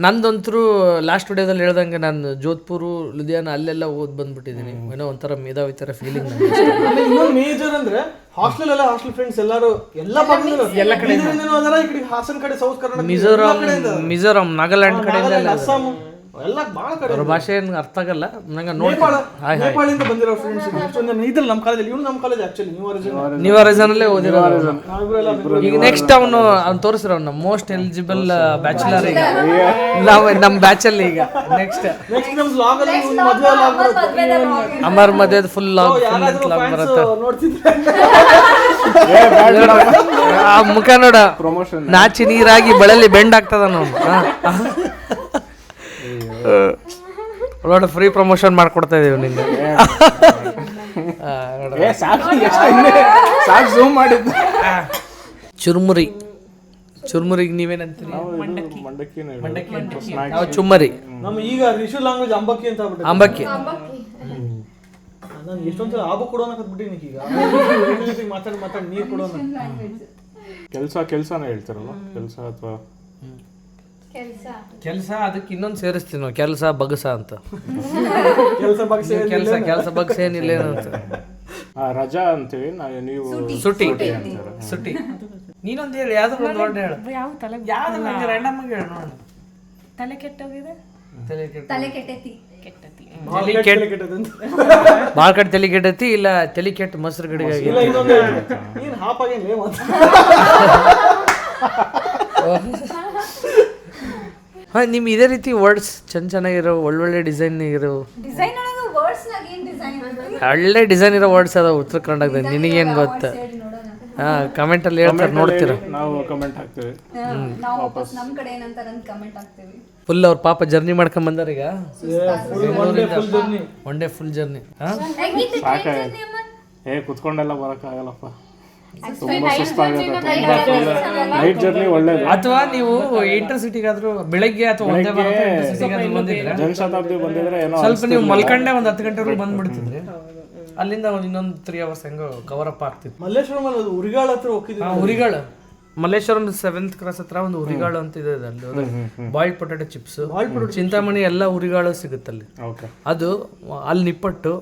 ನಂದಂತರೂ ಲಾಸ್ಟ್ ವಿಡಿಯೋದಲ್ಲಿ ಹೇಳ್ದಂಗೆ ನಾನು ಜೋಧ್ಪುರ್ ಲುಧಿಯಾನ ಅಲ್ಲೆಲ್ಲ ಓದ್ ಬಂದ್ಬಿಟ್ಟಿದ್ದೀನಿ. ಏನೋ ಒಂಥರ ಮೇಧಾವಿ ಥರ ಫೀಲಿಂಗ್. ಆಮೇಲೆ ಇನ್ನೊಂದು ಮೇಜರ್ ಅಂದ್ರೆ ಹಾಸ್ಟೆಲ್ ಎಲ್ಲ ಹಾಸ್ಟೆಲ್ ಫ್ರೆಂಡ್ಸ್ ಎಲ್ಲರೂ ಎಲ್ಲ ಕಡೆ ಹಾಸನ ಕಡೆ ಸೌತ್ ಕರ್ನಾಟಕ ಮಿಜೋರಾಂ ನಾಗಾಲ್ಯಾಂಡ್ ಕಡೆಯಿಂದ ಅಸ್ಸಾಂ ಎಲ್ಲ ಬಹಳ ಕಡೆ ಅವ್ರ ಭಾಷೆ ಏನು ಅರ್ಥ ಆಗಲ್ಲ ನಂಗೆ ನೋಡಿ. ನೇಪಾಳಿಂದ ಬಂದಿರೋ ಫ್ರೆಂಡ್ಸ್ ಎಷ್ಟೊಂದು ಜನ ಇದ್ರಲ್ಲ ನಮ್ಮ ಕಾಲೇಜಲ್ಲಿ. ಇವ್ನು ನಮ್ಮ ಕಾಲೇಜ್ ಆಕ್ಚುಲಿ ನೀವು ರೀಸನಲ್ಲೇ ಓದಿರೋ. ಈಗ ನೆಕ್ಸ್ಟ್ ಅವ್ನು ತೋರಿಸಿರೋ ನಮ್ಮ ಮೋಸ್ಟ್ ಎಲಿಜಿಬಲ್ ಬ್ಯಾಚುಲರ್ ಈಗ ನಾವು ನಮ್ಮ ಬ್ಯಾಚಲ್ಲಿ ಈಗ ನೆಕ್ಸ್ಟ್ ನಮ್ಮ ವ್ಲಾಗ್ ಅಲ್ಲಿ ಒಂದು ಮದುವೆ ಲಾಗ್ ಬರುತ್ತೆ. ಅಮರ್ ಮದುವೆ ಫುಲ್ ಲಾಗ್ ಬರುತ್ತೆ. ನೋಡ್ತಿದ್ರೆ ಆ ಮುಖ ನೋಡ ನಾಚಿ ನೀರಾಗಿ ಬಳಲಿ ಬೆಂಡ್ ಆಗ್ತದ ನಾವು. ಒಳ್ಳೆ ಫ್ರೀ ಪ್ರಮೋಷನ್ ಮಾಡ್ಕೊಡ್ತಾ ಇದೀವಿ ನಿಂಗೆ. ಚುರ್ಮುರಿ ಚುರ್ಮುರಿಗೆ ನೀವೇನಂತೀರಿ? ನಾವು ಚುಮ್ಮರಿ. ನಮ್ಮ ಈಗ ರಿಷು ಲ್ಯಾಂಗ್ವೇಜ್ ಅಂಬಕ್ಕಿ ಅಂತ ಆಗ್ಬಿಟ್ಟೆ. ಅಂಬಕ್ಕಿ. ನಾನು ಎಷ್ಟೊಂದ್ಸಲ ಆಬು ಕೊಡೋಣ ಕತ್ಬಿಟ್ಟಿನಿ ಈಗ. ಮಾತಾಡಿ ನೀರು ಕೊಡೋಣ. ಕೆಲಸನೇ ಹೇಳ್ತಾರಲ್ಲ, ಕೆಲಸ ಅಥವಾ ಕೆಲಸ ಅದಕ್ಕೆ ಇನ್ನೊಂದು ಸೇರಿಸ್ತೀವಿ ನಾವು, ಕೆಲಸ ಬಗಸ ಅಂತ. ಕೆಲಸ ಬಗ್ಸ ಏನಿಲ್ಲ ಏನಂತ. ರಜಾ ಅಂತೀವಿ ನೀವು. ಸುಟಿ ಸುಟಿ. ನೀನೊಂದು ಹೇಳಿ, ಯಾವ್ದಾದ್ರು ಒಂದು ವರ್ಡ್ ಹೇಳು. ಯಾವ ತಲೆ ಯಾವ್ದು ರ್ಯಾಂಡಮ್ ಆಗಿ ಹೇಳು ನೋಡೋಣ. ತಲೆ ಕೆಟ್ಟೋಗಿದೆ. ತಲೆ ಕೆಟ್ಟೈತಿ. ಕೆಟ್ಟತಿ. ಭಾಳ ಕಡೆ ತಲೆ ಕೆಟ್ಟೈತಿ, ಇಲ್ಲ ತಲೆ ಕೆಟ್ಟ ಮೊಸರು ಗಡಿಗಾಗಿ. ನೀನು ಹಾಪಾಗೇನು ಹಾಂ, ನಿಮ್ ಇದೇ ರೀತಿ ವರ್ಡ್ಸ್ ಚೆನ್ನಾಗಿರೋ ಒಳ್ಳೊಳ್ಳೆ ಡಿಸೈನ್ ಇರೋ ಒಳ್ಳೆ ಡಿಸೈನ್ ಇರೋ ವರ್ಡ್ಸ್ ಅದಾವ ಉತ್ತರ ಕನ್ನಡದಾಗ. ನಿನಗೇನು ಗೊತ್ತ? ಹಾಂ, ಕಮೆಂಟಲ್ಲಿ ಹೇಳ್ತಾರೆ, ನೋಡ್ತೀರ. ನಾವು ಕಮೆಂಟ್ ಹಾಕ್ತೀವಿ. ಫುಲ್ ಅವ್ರ ಪಾಪ ಜರ್ನಿ ಮಾಡ್ಕೊಂಡ್ ಬಂದಾರ ಈಗ. One day full journey. ಕುತ್ಕೊಂಡೆಲ್ಲ ಬರೋಕ್ಕಾಗಲ್ಲಪ್ಪ, ತುಂಬಾ ಸುಸ್ತಾಗುತ್ತೆ. ನೈಟ್ ಜರ್ನಿ ಒಳ್ಳೇದು. ಅಥವಾ ನೀವು ಇಂಟರ್ಸಿಟಿಗಾದ್ರೂ ಬೆಳಗ್ಗೆ ಅಥವಾ ಒಂದೇ ಬಂದಿದ್ರೆ ಜನಶತಾಬ್ದಿ ಬಂದಿದ್ರೆ ಏನೋ ಸ್ವಲ್ಪ ನೀವು ಮಲ್ಕಂಡೆ ಒಂದು 10 ಗಂಟೆವರೆಗೂ ಬಂದ್ಬಿಡ್ತಿದ್ರಿ. ಅಲ್ಲಿಂದ ಒಂದು ಇನ್ನೊಂದು 3 hours ಹೆಂಗೋ ಕವರ್ ಅಪ್ ಆಗ್ತಿತ್ತು. ಮಲ್ಲೇಶ್ವರಂ ಅಲ್ಲಿ ಉರಿಗಾಳ ಹತ್ರ ಹೋಗಿದ್ವಿ. ಉರಿಗಾಳು ಮಲ್ಲೇಶ್ವರಂ 7th ಕ್ರಾಸ್ ಹತ್ರ ಒಂದು ಉರಿಗಾಳು ಅಂತ ಇದೆ. ಅಲ್ಲಿ ಬಾಯ್ಲ್ಡ್ ಪೊಟ್ಯಾಟೊ ಚಿಪ್ಸ್, ಚಿಂತಾಮಣಿ ಎಲ್ಲ ಉರಿಗಾಳು ಸಿಗುತ್ತಲ್ಲಿ. ಅದು ಅಲ್ಲಿ ನಿಪ್ಪಟ್ಟು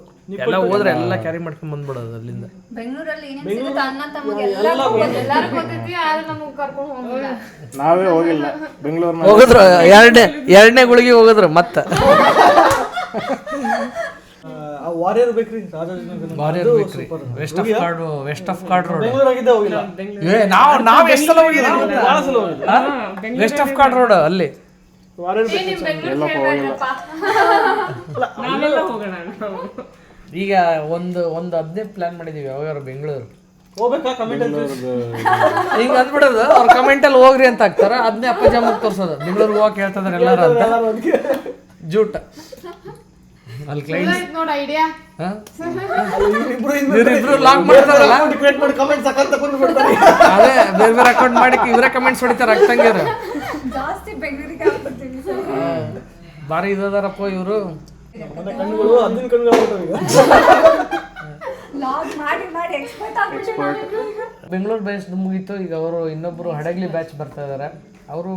ಎಲ್ಲ ಹೋದ್ರೆ ಎಲ್ಲ ಕ್ಯಾರಿ ಮಾಡ್ಕೊಂಡ್ ಬಂದ್ಬಿಡೋದು ಅಲ್ಲಿಂದ. ನಾವೇ ಹೋಗಿಲ್ಲ ಬೆಂಗಳೂರು. ಹೋಗಿದ್ರು ಎರಡನೇ ಗುಳಿಗೆ ಹೋಗಿದ್ರು ಮತ್ತೆ. ವಾರಿಯರ್ ಬೇಕ್ರಿ, ವೆಸ್ಟ್ ಆಫ್ ಕಾರ್ಡ್ ರೋಡ್. ಬೆಂಗಳೂರಾಗಿದ್ದೆ ಹೋಗಿಲ್ಲ. ನಾವು ಎಷ್ಟು ಸಲ ಹೋಗಿದ್ವಿ ವೆಸ್ಟ್ ಆಫ್ ಕಾರ್ಡ್ ರೋಡ್ ಅಲ್ಲಿ. ಈಗ ಒಂದು 15 ಪ್ಲಾನ್ ಮಾಡಿದೀವಿ ಯಾವಾಗ ಬೆಂಗಳೂರು ಹೋಗ್ಬೇಕಾ. ಕಮೆಂಟ್ ಹಿಂಗ ಅಂದ್ಬಿಡೋದು, ಅವ್ರ ಕಮೆಂಟ್ ಅಲ್ಲಿ ಹೋಗ್ರಿ ಅಂತ ಹಾಕ್ತಾರ, ಅದನ್ನೇ ಅಪ್ಪಜಾಮಗ್ ತೋರ್ಸೋದು. ಬೆಂಗಳೂರಿಗೆ ಹೋಗಕ್ ಹೇಳ್ತದ್ರ ಎಲ್ಲಾರು ಅಂತ ಜೂಟ. ಅಲ್ಲಿ ಕ್ಲೈಂಟ್ಸ್ ಇಬ್ರು ಲಾಕ್ ಮಾಡ್ತಾರಲ್ಲ, ಅದೇ ಬೇರೆ ಬೇರೆ ಅಕೌಂಟ್ ಮಾಡಿ ಇವರೇ ಕಮೆಂಟ್ಸ್ ಹೊಡಿತಾರ ಅಕ್ಕಂಗಿರು. ಬಾರಿ ಇದಾರಪ್ಪ ಇವರು. ಬೆಂಗಳೂರು ಬ್ಯಾಚ್ ಮುಗೀತು. ಈಗ ಅವರು ಇನ್ನೊಬ್ರು ಹಡಗ್ಲಿ ಬ್ಯಾಚ್ ಬರ್ತಾ ಇದಾರೆ. ಅವರು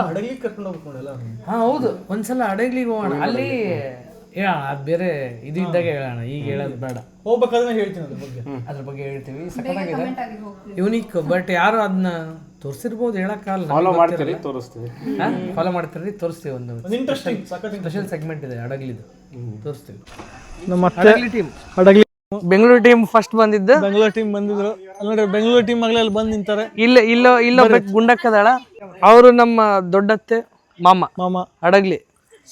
ಹಡಗ್ಲಿ ಕರ್ಕೊಂಡು ಹೋಗ್ಕೊಂಡಲ್ಲ. ಹಾ ಹೌದು, ಒಂದ್ಸಲ ಹಡಗ್ಲಿಗೆ ಹೋಗೋಣ. ಅಲ್ಲಿ ಅದ್ ಬೇರೆ ಇದು ಇದ್ದಾಗ ಹೇಳೋಣ, ಈಗ ಹೇಳೋದು ಬೇಡ. ಹೋಗ್ಬೇಕಾದ್ರೆ ಹೇಳ್ತೀನಿ ಅದ್ರ ಬಗ್ಗೆ ಹೇಳ್ತೀವಿ. ಸಖತ್ತಾಗಿದೆ, ಯುನೀಕ್. ಬಟ್ ಯಾರು ಅದನ್ನ ತೋರಿಸಿರ್ಬೋದು, ಹೇಳಕ್ಕಾಗಲ್ಲ. ಫಾಲೋ ಮಾಡ್ತೀರಿ, ತೋರಿಸ್ತೀವಿ. ಫಾಲೋ ಮಾಡ್ತೀರಿ, ತೋರಿಸ್ತೀವಿ. ಒಂದು ಸ್ಪೆಷಲ್ ಸೆಗ್ಮೆಂಟ್ ಇದೆ ಹಡಗ್ಲಿದು, ತೋರಿಸ್ತೀವಿ. ನಮ್ಮ ಟೀಮ್ ಬೆಂಗಳೂರು ಟೀಮ್ ಫಸ್ಟ್ ಬಂದಿದ್ದ. ಬೆಂಗಳೂರು ಟೀಮ್ ಬಂದಿದ್ರು ನೋಡಿ. ಬೆಂಗಳೂರು ಟೀಮ್ ಆಗ್ಲೇ ಅಲ್ಲಿ ಬಂದು ನಿಂತಾರೆ. ಇಲ್ಲ ಗುಂಡಕ್ಕದಾಳ. ಅವರು ನಮ್ಮ ದೊಡ್ಡತ್ತೆ ಮಾಮ ಹಡಗ್ಲಿ.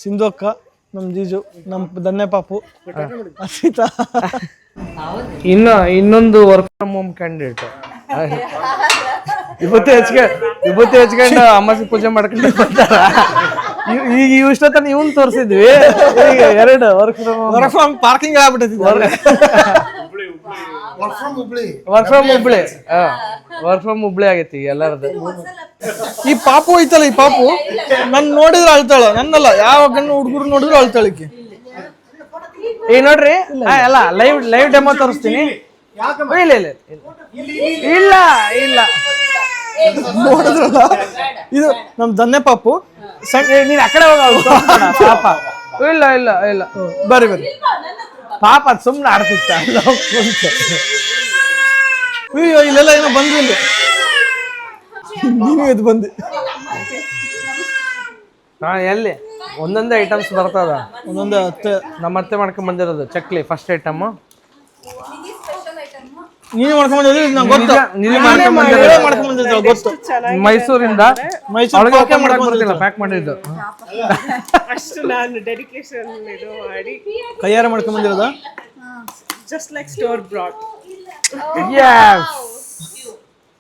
ಸಿಂಧು ಅಕ್ಕ, ನಮ್ ಜೀಜು, ನಮ್ ದನ್ನೆ ಪಾಪು, ಅಸಿತಾ. ಇನ್ನೊಂದು ವರ್ಕ್ ಫ್ರಮ್ ಹೋಮ್ ಕ್ಯಾಂಡಿಡೇಟ್. ಇವತ್ತು ಹೆಚ್ಕೊಂಡು ಅಮಾಸಿ ಪೂಜೆ ಮಾಡ್ಕೊಂಡು ಬರ್ತಾರ. ಈಗ ಇಷ್ಟೊತ್ತ ಇವನ್ ತೋರಿಸಿದ್ವಿ. ಈಗ 2 ವರ್ಕ್ ಫ್ರಮ್ ಪಾರ್ಕಿಂಗ್ ಆಗ್ಬಿಟ್ಟೈತಿ. Work from Hubli. Work from Hubli ಆಗೈತಿ ಎಲ್ಲರದ್ದು. ಈ ಪಾಪು ಐತಲ್ಲ, ಈ ಪಾಪು ನನ್ ನೋಡಿದ್ರೆ ಅಳ್ತಾಳ. ನನ್ನಲ್ಲ, ಯಾವ ಗಣ್ಣು ಹುಡುಗರು ನೋಡಿದ್ರು ಅಳ್ತಾಳಿಕೆ. ಈಗ ನೋಡ್ರಿ, ಅಲ್ಲ ಲೈವ್ ಡೆಮೋ ತೋರಿಸ್ತೀನಿ. ಇಲ್ಲ ನೋಡಿದ್ರಲ್ಲ ಇದು ನಮ್ ದನ್ನೆ ಪಾಪು ಸಣ್ಣ ನೀನ್ ಆ ಕಡೆ ಹೋಗ ಪಾಪ. ಇಲ್ಲ ಇಲ್ಲ ಇಲ್ಲ ಬರ್ರಿ ಬರ್ರಿ. ಪಾಪ ಅದ್ ಸುಮ್ನೆ ಆಡ್ತಿತ್ತ. ಅಯ್ಯೋ ಇಲ್ಲೆಲ್ಲ ಏನೋ ಬಂದ್ರಿ ಇಲ್ಲಿ. ನೀನು ಇದು ಬಂದು ಹಾ ಎಲ್ಲಿ ಒಂದೊಂದೇ ಐಟಮ್ಸ್ ಬರ್ತದ. ಒಂದೊಂದು ಅತ್ತೆ ನಮ್ಮ ಅತ್ತೆ ಮಾಡ್ಕೊಂಡ್ ಬಂದಿರೋದು ಚಕ್ಲಿ ಫಸ್ಟ್ ಐಟಮ್. ನೀನೇ ಮಾಡ್ಕೊಂಡ್ ಬಂದಿದ್ರಿ ನಂಗೆ ಗೊತ್ತು. ನೀನೇ ಮಾಡ್ಕೊಂಡ್ ಬಂದಿದ್ದ ಗೊತ್ತು. ಮೈಸೂರಿಂದ ಮೈಸೂರು ಪ್ಯಾಕ್ ಮಾಡಿದ್ದು. ಅಷ್ಟು ನಾನು ಡೆಡಿಕೇಶನ್ ಇದು ಮಾಡಿ ಕೈಯಾರ ಮಾಡ್ಕೊಂಡ್ ಬಂದಿರೋದ. Just like store brought.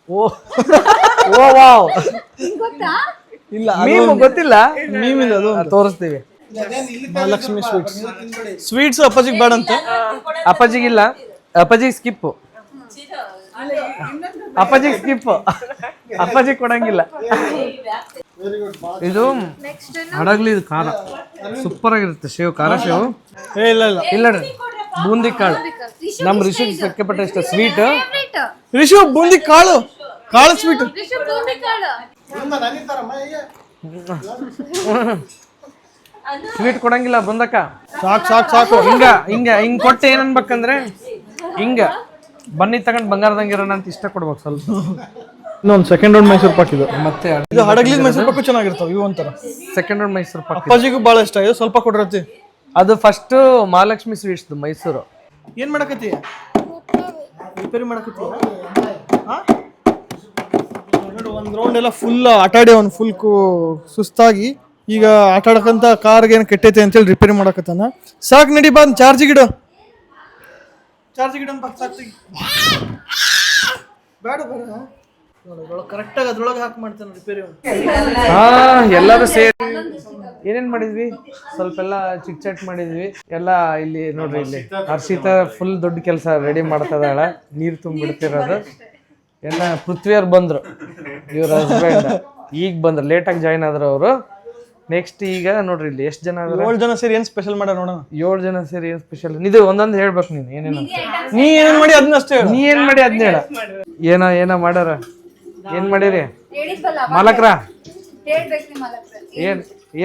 Oh wow. ಇಲ್ಲ ಮೀಮು ಗೊತ್ತಿಲ್ಲ. ಮೀಮಿಲ್ಲ ಅದು ತೋರಿಸ್ತೀವಿ. ಮಹಾಲಕ್ಷ್ಮಿ ಸ್ವೀಟ್ಸ್ ಅಪ್ಪಾಜಿಗೆ ಬೇಡಂತೆ. ಅಪ್ಪಾಜಿಗಿಲ್ಲ, ಅಪ್ಪಾಜಿಗೆ ಸ್ಕಿಪ್. ಅಪ್ಪಾಜಿಗೆ ಸ್ಕಿಪ್, ಅಪ್ಪಾಜಿ ಕೊಡಂಗಿಲ್ಲ. ಇದು ಹಡಗ್ಲಿ, ಇದು ಖಾರ ಸೂಪರ್ ಆಗಿರುತ್ತೆ. ಶೇವ್, ಖಾರ ಶೇವ್. ಇಲ್ಲ ಇಲ್ಲ ಇಲ್ಲ ಬೂಂದಿ ಕಾಳು. ನಮ್ ರಿಷಿಗೆ ಸಿಕ್ಕಾಪಟ್ಟೆ ಇಷ್ಟ ಸ್ವೀಟ್. ರಿಷು ಬೂಂದಿ ಕಾಳು, ಕಾಳು ಸ್ವೀಟ್. ಸ್ವೀಟ್ ಕೊಡಂಗಿಲ್ಲ ಬಂದಕ್ಕ. ಸಾಕು ಸಾಕು ಸಾಕು. ಹಿಂಗ ಕೊಟ್ಟು ಏನ್ ಅನ್ಬೇಕಂದ್ರೆ ಹಿಂಗ ಬನ್ನಿ ತಗೊಂಡ್ ಬಂಗಾರದಂಗಿರೋಣ ಅಂತ ಇಷ್ಟ ಕೊಡ್ಬೇಕು ಸ್ವಲ್ಪ. ಇನ್ನೊಂದು ಸೆಕೆಂಡ್ ರೌಂಡ್ ಮೈಸೂರು ಪಾಕ್ ಇದು. ಮತ್ತೆ ಇದು ಹಡಗ್ಲಿ ಮೈಸೂರು ಪಾಕು ಚೆನ್ನಾಗಿರ್ತಾವ ಇವು ಒಂಥರ. ಸೆಕೆಂಡ್ ರೌಂಡ್ ಮೈಸೂರು ಪಾಕ್ ಅಪ್ಪಾಜಿಗೂ ಭಾಳ ಇಷ್ಟ. ಇದು ಸ್ವಲ್ಪ ಕೊಡ್ರತಿ. ಅದು ಫಸ್ಟ್ ಮಹಾಲಕ್ಷ್ಮಿ ಸ್ವೀಟ್ಸ್ ಮೈಸೂರು. ಏನ್ ಮಾಡಕತ್ತಿ? ರಿಪೇರಿ ಮಾಡಕತ್ತಿ? ನೋಡು ಒಂದು ರೌಂಡ್ ಎಲ್ಲ ಫುಲ್ ಆಟಾಡಿ ಅವ್ನು ಫುಲ್ ಸುಸ್ತಾಗಿ ಈಗ ಆಟಾಡಕಂತ ಕಾರ್ಗೆ ಏನು ಕೆಟ್ಟೈತೆ ಅಂತೇಳಿ ರಿಪೇರಿ ಮಾಡಕತ್ತಾನ. ಸಾಕು ನಡಿ ಬಾ ಚಾರ್ಜ್ ಗಿಡ. ಚಾರ್ಜ್ ಗಿಡ ಸಾಕು ಬೇಡ ಬೇಡ ನೋಡು ಕರೆಕ್ಟಾಗಿ ಅದ್ರೊಳಗೆ ಹಾಕಿ ಮಾಡ್ತಾನೆ ರಿಪೇರಿ ಅವನು. ಎಲ್ಲರೂ ಸೇರಿ ಏನೇನ್ ಮಾಡಿದ್ವಿ, ಸ್ವಲ್ಪ ಎಲ್ಲ ಚಿಟ್ ಚಾಟ್ ಮಾಡಿದ್ವಿ ಎಲ್ಲ. ಇಲ್ಲಿ ನೋಡ್ರಿ, ಇಲ್ಲಿ ಹರ್ಷಿತಾ ಫುಲ್ ದೊಡ್ಡ ಕೆಲಸ ರೆಡಿ ಮಾಡ್ತಾ ಇದ್ದಾಳೆ. ನೀರು ತುಂಬಿಡ್ತಿರೋದು ಎಲ್ಲ. ಪೃಥ್ವಿಯವ್ರು ಬಂದ್ರು, ಇವ್ರ ಹಸ್ಬೆಂಡ್ ಈಗ ಬಂದ್ರು, ಲೇಟಾಗಿ ಜಾಯ್ನ್ ಆದ್ರು ಅವರು. ನೆಕ್ಸ್ಟ್ ಈಗ ನೋಡ್ರಿ ಇಲ್ಲಿ ಎಷ್ಟು ಜನ ಆದ್ರೆ 7 ಜನ ಸೇರಿ ಏನ್ ಸ್ಪೆಷಲ್ ಮಾಡ್ಯಾರ ನೋಡೋಣ. 7 ಜನ ಸೇರಿ ಏನ್ ಸ್ಪೆಷಲ್ ಇದು ಒಂದೊಂದು ಹೇಳ್ಬೇಕು. ನೀನು ಏನೇನು ನೀ ಏನೇನ್ ಮಾಡಿ ಅದನ್ನಷ್ಟೇ ಹೇಳು. ನೀ ಏನ್ ಮಾಡಿ ಅದನ್ನ ಹೇಳ. ಏನೋ ಮಾಡ್ಯಾರ, ಏನ್ ಮಾಡಿರಿ ಮಾಲಕ್ರ?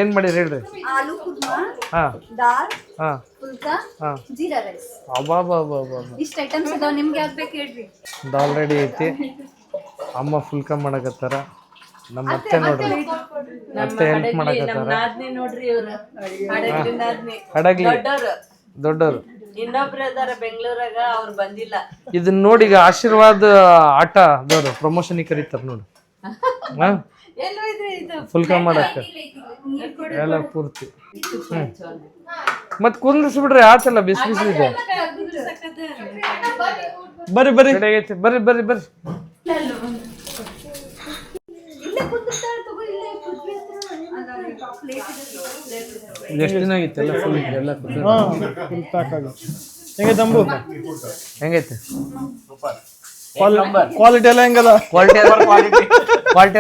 ಏನ್ ಮಾಡಿರಿ ಹೇಳ್ರಿ. ಆಲೂ ಕುರ್ಮಾ, ಹಾ ದಾಲ್, ಹಾ ಫುಲ್ಕಾ, ಹಾ ಜೀರಾ ರೈಸ್. ಅಬ್ಬಾ ಇಷ್ಟ ಐಟಮ್ಸ್ ಇದಾವ. ನಿಮ್ಗೆ ಯಾವ್ದು ಬೇಕು ಹೇಳ್ರಿ. ದಾಲ್ ರೆಡಿ ಐತಿ. ಅಮ್ಮ ಫುಲ್ಕ ಮಾಡಕತ್ತಾರ. ನಮ್ಮ ಅತ್ತೆ ನೋಡ್ರಿ, ಅತ್ತೆ ಹೆಲ್ಪ್ ಮಾಡಕತ್ತಾರ. ನೋಡ್ರಿ ಇವ್ರು ಹಡಗ್ಲಿ ದೊಡ್ಡವರು. ಇನ್ನೊಬ್ರು ಅದಾರ ಬೆಂಗಳೂರಾಗ, ಅವ್ರು ಬಂದಿಲ್ಲ. ಇದನ್ನ ನೋಡಿ ಈಗ ಆಶೀರ್ವಾದ ಆಟ ದೊಡ್ಡ ಪ್ರಮೋಷನ್ ಕರೀತಾರ ನೋಡಿ. ಫುಲ್ಕ ಮಾಡಕ್ಕ ಎಲ್ಲ ಪೂರ್ತಿ. ಮತ್ ಕುಂದಿಸ್ಬಿಡ್ರಿ ಆತಲ್ಲ, ಬಿಸಿ ಬಿಸಿ ಇದೆ. ಬರ್ರಿ ಬರ್ರಿ ಬರ್ರಿ ಬರ್ರಿ ಬರ್ರಿ. ಎಷ್ಟು ದಿನ ಆಗಿತ್ತು ಎಲ್ಲ ಫುಲ್ ಎಲ್ಲ ಫುಲ್ ಪ್ಯಾಕ್ ಆಗಿ. ಹೆಂಗೆ ತಂಬು? ಹೆಂಗೈತೆ ಕ್ವಾಲಿಟಿ ಎಲ್ಲ ಹೆಂಗದ? ಕ್ವಾಲಿಟಿ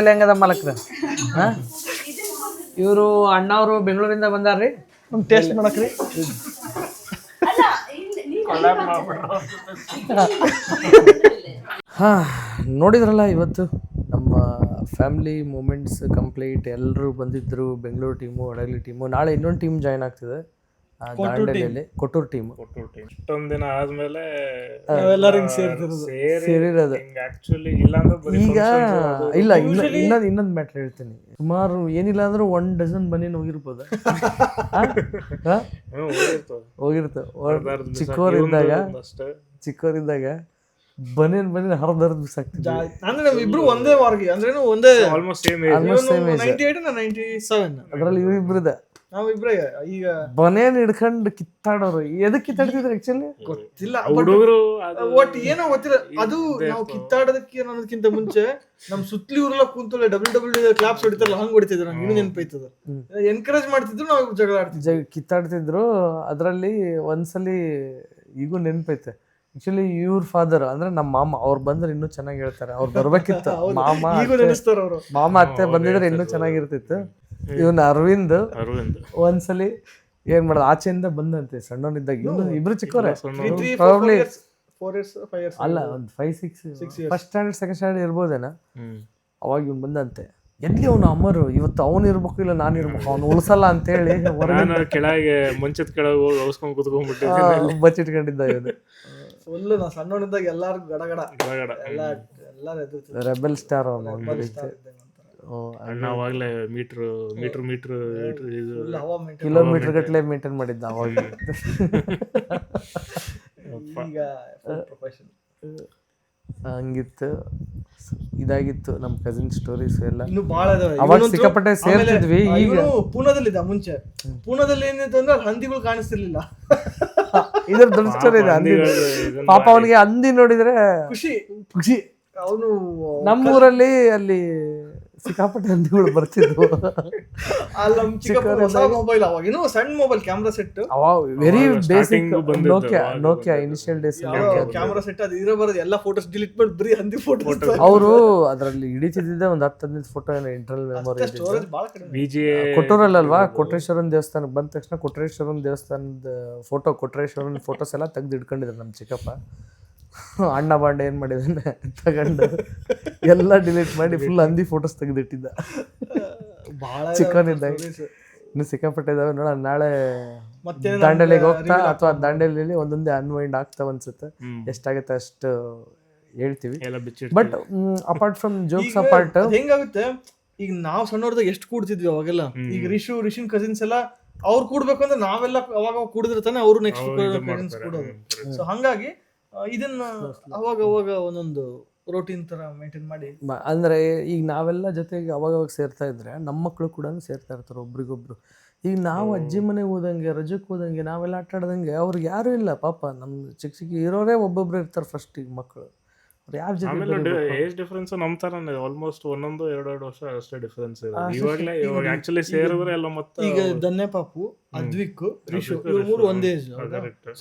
ಎಲ್ಲ ಹೆಂಗದ ಮಾಲಕ್ರ? ಇವರು ಅಣ್ಣವ್ರು ಬೆಂಗಳೂರಿಂದ ಬಂದಾರ್ರಿ. ನಮ್ ಟೇಸ್ಟ್ ಮಾಡಕ್ರಿ. ಹಾ ನೋಡಿದ್ರಲ್ಲ, ಇವತ್ತು ನಮ್ಮ ಫ್ಯಾಮಿಲಿ ಮೂಮೆಂಟ್ಸ್ ಕಂಪ್ಲೀಟ್. ಎಲ್ಲರೂ ಬಂದಿದ್ರು, ಬೆಂಗಳೂರು ಟೀಮು, ಹಡಗಲಿ ಟೀಮು. ನಾಳೆ ಇನ್ನೊಂದು ಟೀಮ್ ಜಾಯ್ನ್ ಆಗ್ತಿದೆ ದಾಂಡೇಲಿಯಲ್ಲಿ, ಕೊಟ್ಟೂರು ಟೀಮ್. ಇಷ್ಟೊಂದ್ ದಿನ ಆದ್ಮೇಲೆ ಎಲ್ಲರೂ ಸೇರಿರೋದು. ಆಕ್ಚುಲಿ ಇಲ್ಲಾಂದ್ರೆ ಈಗ ಇಲ್ಲ, ಇನ್ನೊಂದು ಮ್ಯಾಟ್ರ್ ಹೇಳ್ತೀನಿ. ಸುಮಾರು ಏನಿಲ್ಲ ಅಂದ್ರೆ 1 ಡಜನ್ ಬನ್ನಿ ಹೋಗಿರ್ಬೋದು. ಹೋಗಿರ್ತವೆ. ಚಿಕ್ಕವರಿದ್ದಾಗ ಬನ್ನಿ ಹರಿದು ಬಿಸಾಕ್ತಿದ್ವಿ. ಅಂದ್ರೆ ನಾವ್ ಇಬ್ರು ಒಂದೇ ವಾರ್ಗಿ ಅಂದ್ರೆ ಒಂದೇ ಆಲ್ಮೋಸ್ಟ್ ಸೇಮ್ 98 97. ಅದ್ರಲ್ಲಿ ಇವ್ರಿಬ್ರದ ನಾವ್ ಇಬ್ರೇ. ಈಗ ಬನೇನ್ ಹಿಡ್ಕೊಂಡು ಕಿತ್ತಾಡೋರು. ಎದಕ್ ಕಿತ್ತಾಡ್ತಿದ್ರು ಆಕ್ಚುಲಿ ಗೊತ್ತಿಲ್ಲ, ಹುಡುಗರು ಒಟ್ ಏನೋ ಗೊತ್ತಿಲ್ಲ. ಅದು ನಾವು ಕಿತ್ತಾಡೋದಕ್ಕೆ ಅನ್ನೋದಕ್ಕಿಂತ ಮುಂಚೆ ನಮ್ ಸುತ್ತಲಿ ಊರೆಲ್ಲ ಕೂತಲ್ಲ WWE ಕ್ಲಾಪ್ಸ್ ಹೊಡಿತಾರಲ್ಲ, ಹಂಗ್ ಹೊಡಿತಿದ್ರು. ನಂಗೆ ಇನ್ನೂ ನೆನಪೈತದ. ಎನ್ಕರೇಜ್ ಮಾಡ್ತಿದ್ರು, ನಾವು ಜಗಳ ಆಡ್ತಿದ್ವಿ, ಕಿತ್ತಾಡ್ತಿದ್ರು. ಅದ್ರಲ್ಲಿ ಒಂದ್ಸಲಿ ಈಗೂ ನೆನಪೈತೆ. ಆಕ್ಚುಲಿ ಇವ್ರ ಫಾದರ್ ಅಂದ್ರೆ ನಮ್ಮ ಮಾಮ, ಅವ್ರು ಬಂದ್ರೆ ಇನ್ನೂ ಚೆನ್ನಾಗಿ ಹೇಳ್ತಾರೆ. ಅವ್ರು ಬರ್ಬೇಕಿತ್ತು. ಮಾಮ ಅತ್ತೆ ಬಂದಿದ್ರೆ ಇನ್ನೂ ಚೆನ್ನಾಗಿರ್ತಿತ್ತು. ಇವನ್ ಅರವಿಂದ್ ಒಂದ್ಸಲಿ ಏನ್ ಮಾಡೋದು, ಆಚೆಯಿಂದ ಬಂದಂತೆ ಸಣ್ಣವನಿದ್ದಾಗ. ಇನ್ನು ಇಬ್ರು ಚಿಕ್ಕವ್ರೆ, ಅಲ್ಲ ಒಂದ್ 5-6 ಫಸ್ಟ್ ಸ್ಟ್ಯಾಂಡರ್ಡ್ ಸೆಕೆಂಡ್ ಸ್ಟ್ಯಾಂಡರ್ಡ್ ಇರ್ಬೋದೇನ. ಅವಾಗ ಇವ್ನು ಬಂದಂತೆ ಎಲ್ಲಿ ಅವನು ಅಮರು ಇವತ್ತು ಅವನು ಇರ್ಬೇಕು ಇಲ್ಲ ನಾನು ಇರ್ಬೇಕು ಅವನು ಉಳಿಸಲ್ಲ ಅಂತೇಳಿ ನಾನು ಕೆಳಗೆ ಮಂಚದ ಕೆಳಗೆ ಹೋಗಿ ಅವಸ್ಕೊಂಡ್ ಕುತ್ಕೊಂಡ್ಬಿಟ್ಟಿದ್ದೀನಿ ಬಚ್ಚಿಟ್ಕೊಂಡಿದ್ದ ಇವನು. ಫುಲ್ಲು ನಾ ಸಣ್ಣವನಿದ್ದಾಗ ಎಲ್ಲಾರು ಗಡಗಡ ಗಡಗಡ. ಎಲ್ಲಾರು ಎದುರ್ತಿದ್ರು. ರೆಬೆಲ್ ಸ್ಟಾರ್ ಅವನು ಅಣ್ಣ ಅವಾಗ್ಲೇ ಮೀಟ್ರು ಇದು Full ಹವಾ maintain ಕಿಲೋಮೀಟರ್ ಗಟ್ಟಲೆ ಮೇಂಟೈನ್ ಮಾಡಿದ್ದ ಅವಾಗ. ಈಗ ಪ್ರೊಫೆಷನ್. ಹಂಗಿತ್ತು, ಇದಾಗಿತ್ತು ನಮ್ಮ ಕಸಿನ್ ಸ್ಟೋರೀಸ್ ಎಲ್ಲ. ಇನ್ನು ಬಾಳ ಇದಾವೆ. ಅವಾಗ ಇವನಂತೂ ಸಿಕ್ಕಾಪಟ್ಟೆ ಸೇರ್ತಿದ್ವಿ. ಆಮೇಲೆ ಈಗ ಇವನು ಪೂನಾದಲ್ಲಿದ್ದ ಮುಂಚೆ. ಪೂನಾದಲ್ಲಿ ಏನಿತ್ತು ಅಂದ್ರೆ ಹಂದಿಗಳು ಕಾಣಿಸ್ತಿರ್ಲಿಲ್ಲ. ಇದ್ರ ದೊಡ್ಡ ಸ್ಟೋರಿ ಇದೆ. ಹಂದಿ ಪಾಪ ಅವನಿಗೆ ಹಂದಿ ನೋಡಿದ್ರೆ ಖುಷಿ ಖುಷಿ. ಅವನು ನಮ್ಮೂರಲ್ಲಿ ಅಲ್ಲಿ ಸಿಕ್ಕಾಪಟ್ಟೆ ಹಂದಿಗಳು ಬರ್ತಿದ್ವು. ಅಲ್ಲಿ ನಮ್ ಚಿಕ್ಕಪ್ಪ ಹೊಸ ಮೊಬೈಲ್, ಅವಾಗ ಇನ್ನೂ ಸಣ್ಣ ಮೊಬೈಲ್ ಕ್ಯಾಮ್ರಾ ಸೆಟ್, ಅವಾಗ ವೆರಿ ಬೇಸಿಕ್ ಬಂದಿದ್ದು Nokia initial days. Camera set ಅದು ಇರೋ ಬರೋದು ಎಲ್ಲ ಫೋಟೋಸ್ ಡಿಲೀಟ್ ಮಾಡಿ ಬರೀ ಹಂದಿ ಫೋಟೋ. ಅವರು ಅದರಲ್ಲಿ ಹಿಡಿತಿದ್ದೆ ಒಂದು 10-15 ಫೋಟೋ ಏನೋ ಇಂಟರ್ನಲ್ ಮೆಮೊರಿ ಸ್ಟೋರೇಜ್ ಭಾಳ ಕಡಿಮೆ. BGA ಕೊಟ್ಟೂರಲ್ಲಲ್ವಾ, ಕೊಟ್ರೇಶ್ವರನ ದೇವಸ್ಥಾನಕ್ಕೆ ಬಂದ ತಕ್ಷಣ ಕೊಟ್ರೇಶ್ವರನ ದೇವಸ್ಥಾನದ ಕೊಟ್ರೇಶ್ವರನ ಫೋಟೋಸ್ ಎಲ್ಲ ತೆಗ್ದು ಇಟ್ಕೊಂಡಿದ್ರು ನಮ್ಮ ಚಿಕ್ಕಪ್ಪ. ಅಣ್ಣ ಬಾಂಡೆ ಏನ್ ಮಾಡಿದಾನೆ ತಗೊಂಡು ಎಲ್ಲ ಡಿಲೀಟ್ ಮಾಡಿ ಫುಲ್ ಹಂದಿ ಫೋಟೋಸ್ ತೆಗೆದಿಟ್ಟಿದ್ದ. ಭಾಳ ಚಿಕ್ಕವನಿದ್ದಾಗ ಇನ್ನು ಸಿಕ್ಕಾಪಟ್ಟೆ ಇದಾವೆ ನೋಡ. ನಾಳೆ ದಾಂಡೇಲಿಗೆ ಹೋಗ್ತಾ ಅಥವಾ ದಾಂಡೇಲಿಯಲ್ಲಿ ಒಂದೊಂದೇ ಅನ್ವೈಂಡ್ ಆಗ್ತಾವ ಅನ್ಸುತ್ತೆ. ಎಷ್ಟಾಗುತ್ತೆ ಅಷ್ಟು ಹೇಳ್ತೀವಿ. ಎಲ್ಲ ಬಿಚ್ಚಿ but apart from jokes apart ಹೆಂಗಾಗುತ್ತೆ ಈಗ ನಾವು ಸಣ್ಣವ್ರದಾಗ ಎಷ್ಟು ಕೂಡ್ತಿದ್ವಿ ಅವಾಗೆಲ್ಲ. ಈಗ ರಿಷಿನ್ ಕಸಿನ್ಸ್ ಎಲ್ಲ ಅವ್ರು ಕೂಡ್ಬೇಕು ಅಂದ್ರೆ ನಾವೆಲ್ಲ ಅವಾಗ ಕೂಡಿದ್ರೆ ತಾನೆ ಅವರು ನೆಕ್ಸ್ಟ್ ಕಸಿನ್ಸ್ ಕೂಡೋದು. ಸೊ ಹಂಗಾಗಿ ಇದನ್ನ ಅವಾಗ ಒಂದೊಂದು ರೋಟೀನ್ ತರ ಮೇಂಟೈನ್ ಮಾಡಿ ಅಂದ್ರೆ ಈಗ ನಾವೆಲ್ಲ ಜೊತೆಗೆ ಅವಾಗ ಸೇರ್ತಾ ಇದ್ರೆ ನಮ್ಮ ಮಕ್ಕಳು ಕೂಡ ಸೇರ್ತಾ ಇರ್ತಾರೆ ಒಬ್ರಿಗೊಬ್ರು. ಈಗ ನಾವು ಅಜ್ಜಿ ಮನೆಗೆ ಹೋದಂಗೆ ರಜಕ್ಕೆ ಹೋದಂಗೆ ನಾವೆಲ್ಲ ಆಟ ಆಡ್ದಂಗೆ ಅವ್ರಿಗೆ ಯಾರು ಇಲ್ಲ ಪಾಪ. ನಮ್ಮ ಚಿಕ್ಕ ಇರೋರೇ ಒಬ್ಬೊಬ್ರು ಇರ್ತಾರೆ ಫಸ್ಟ್. ಈಗ ಮಕ್ಕಳು ಅವ್ರು ಯಾರ ಜೊತೆ ಏಜ್ ಡಿಫರೆನ್ಸ್ ನಮ್ಮ ತರನೇ ಆಲ್ಮೋಸ್ಟ್ 1-2 ವರ್ಷ ಅಷ್ಟೇ ಡಿಫರೆನ್ಸ್ ಇದೆ. ಇವಾಗ ಆಕ್ಚುಲಿ ಸೇರಿದ್ರೆ ಎಲ್ಲ ಮತ್ತೆ ಈಗ ದನ್ನೆ ಪಾಪು, ಅದ್ವಿಕ್, ರಿಷು ಇವ್ರು ಮೂರು ಒಂದೇ ಏಜ್.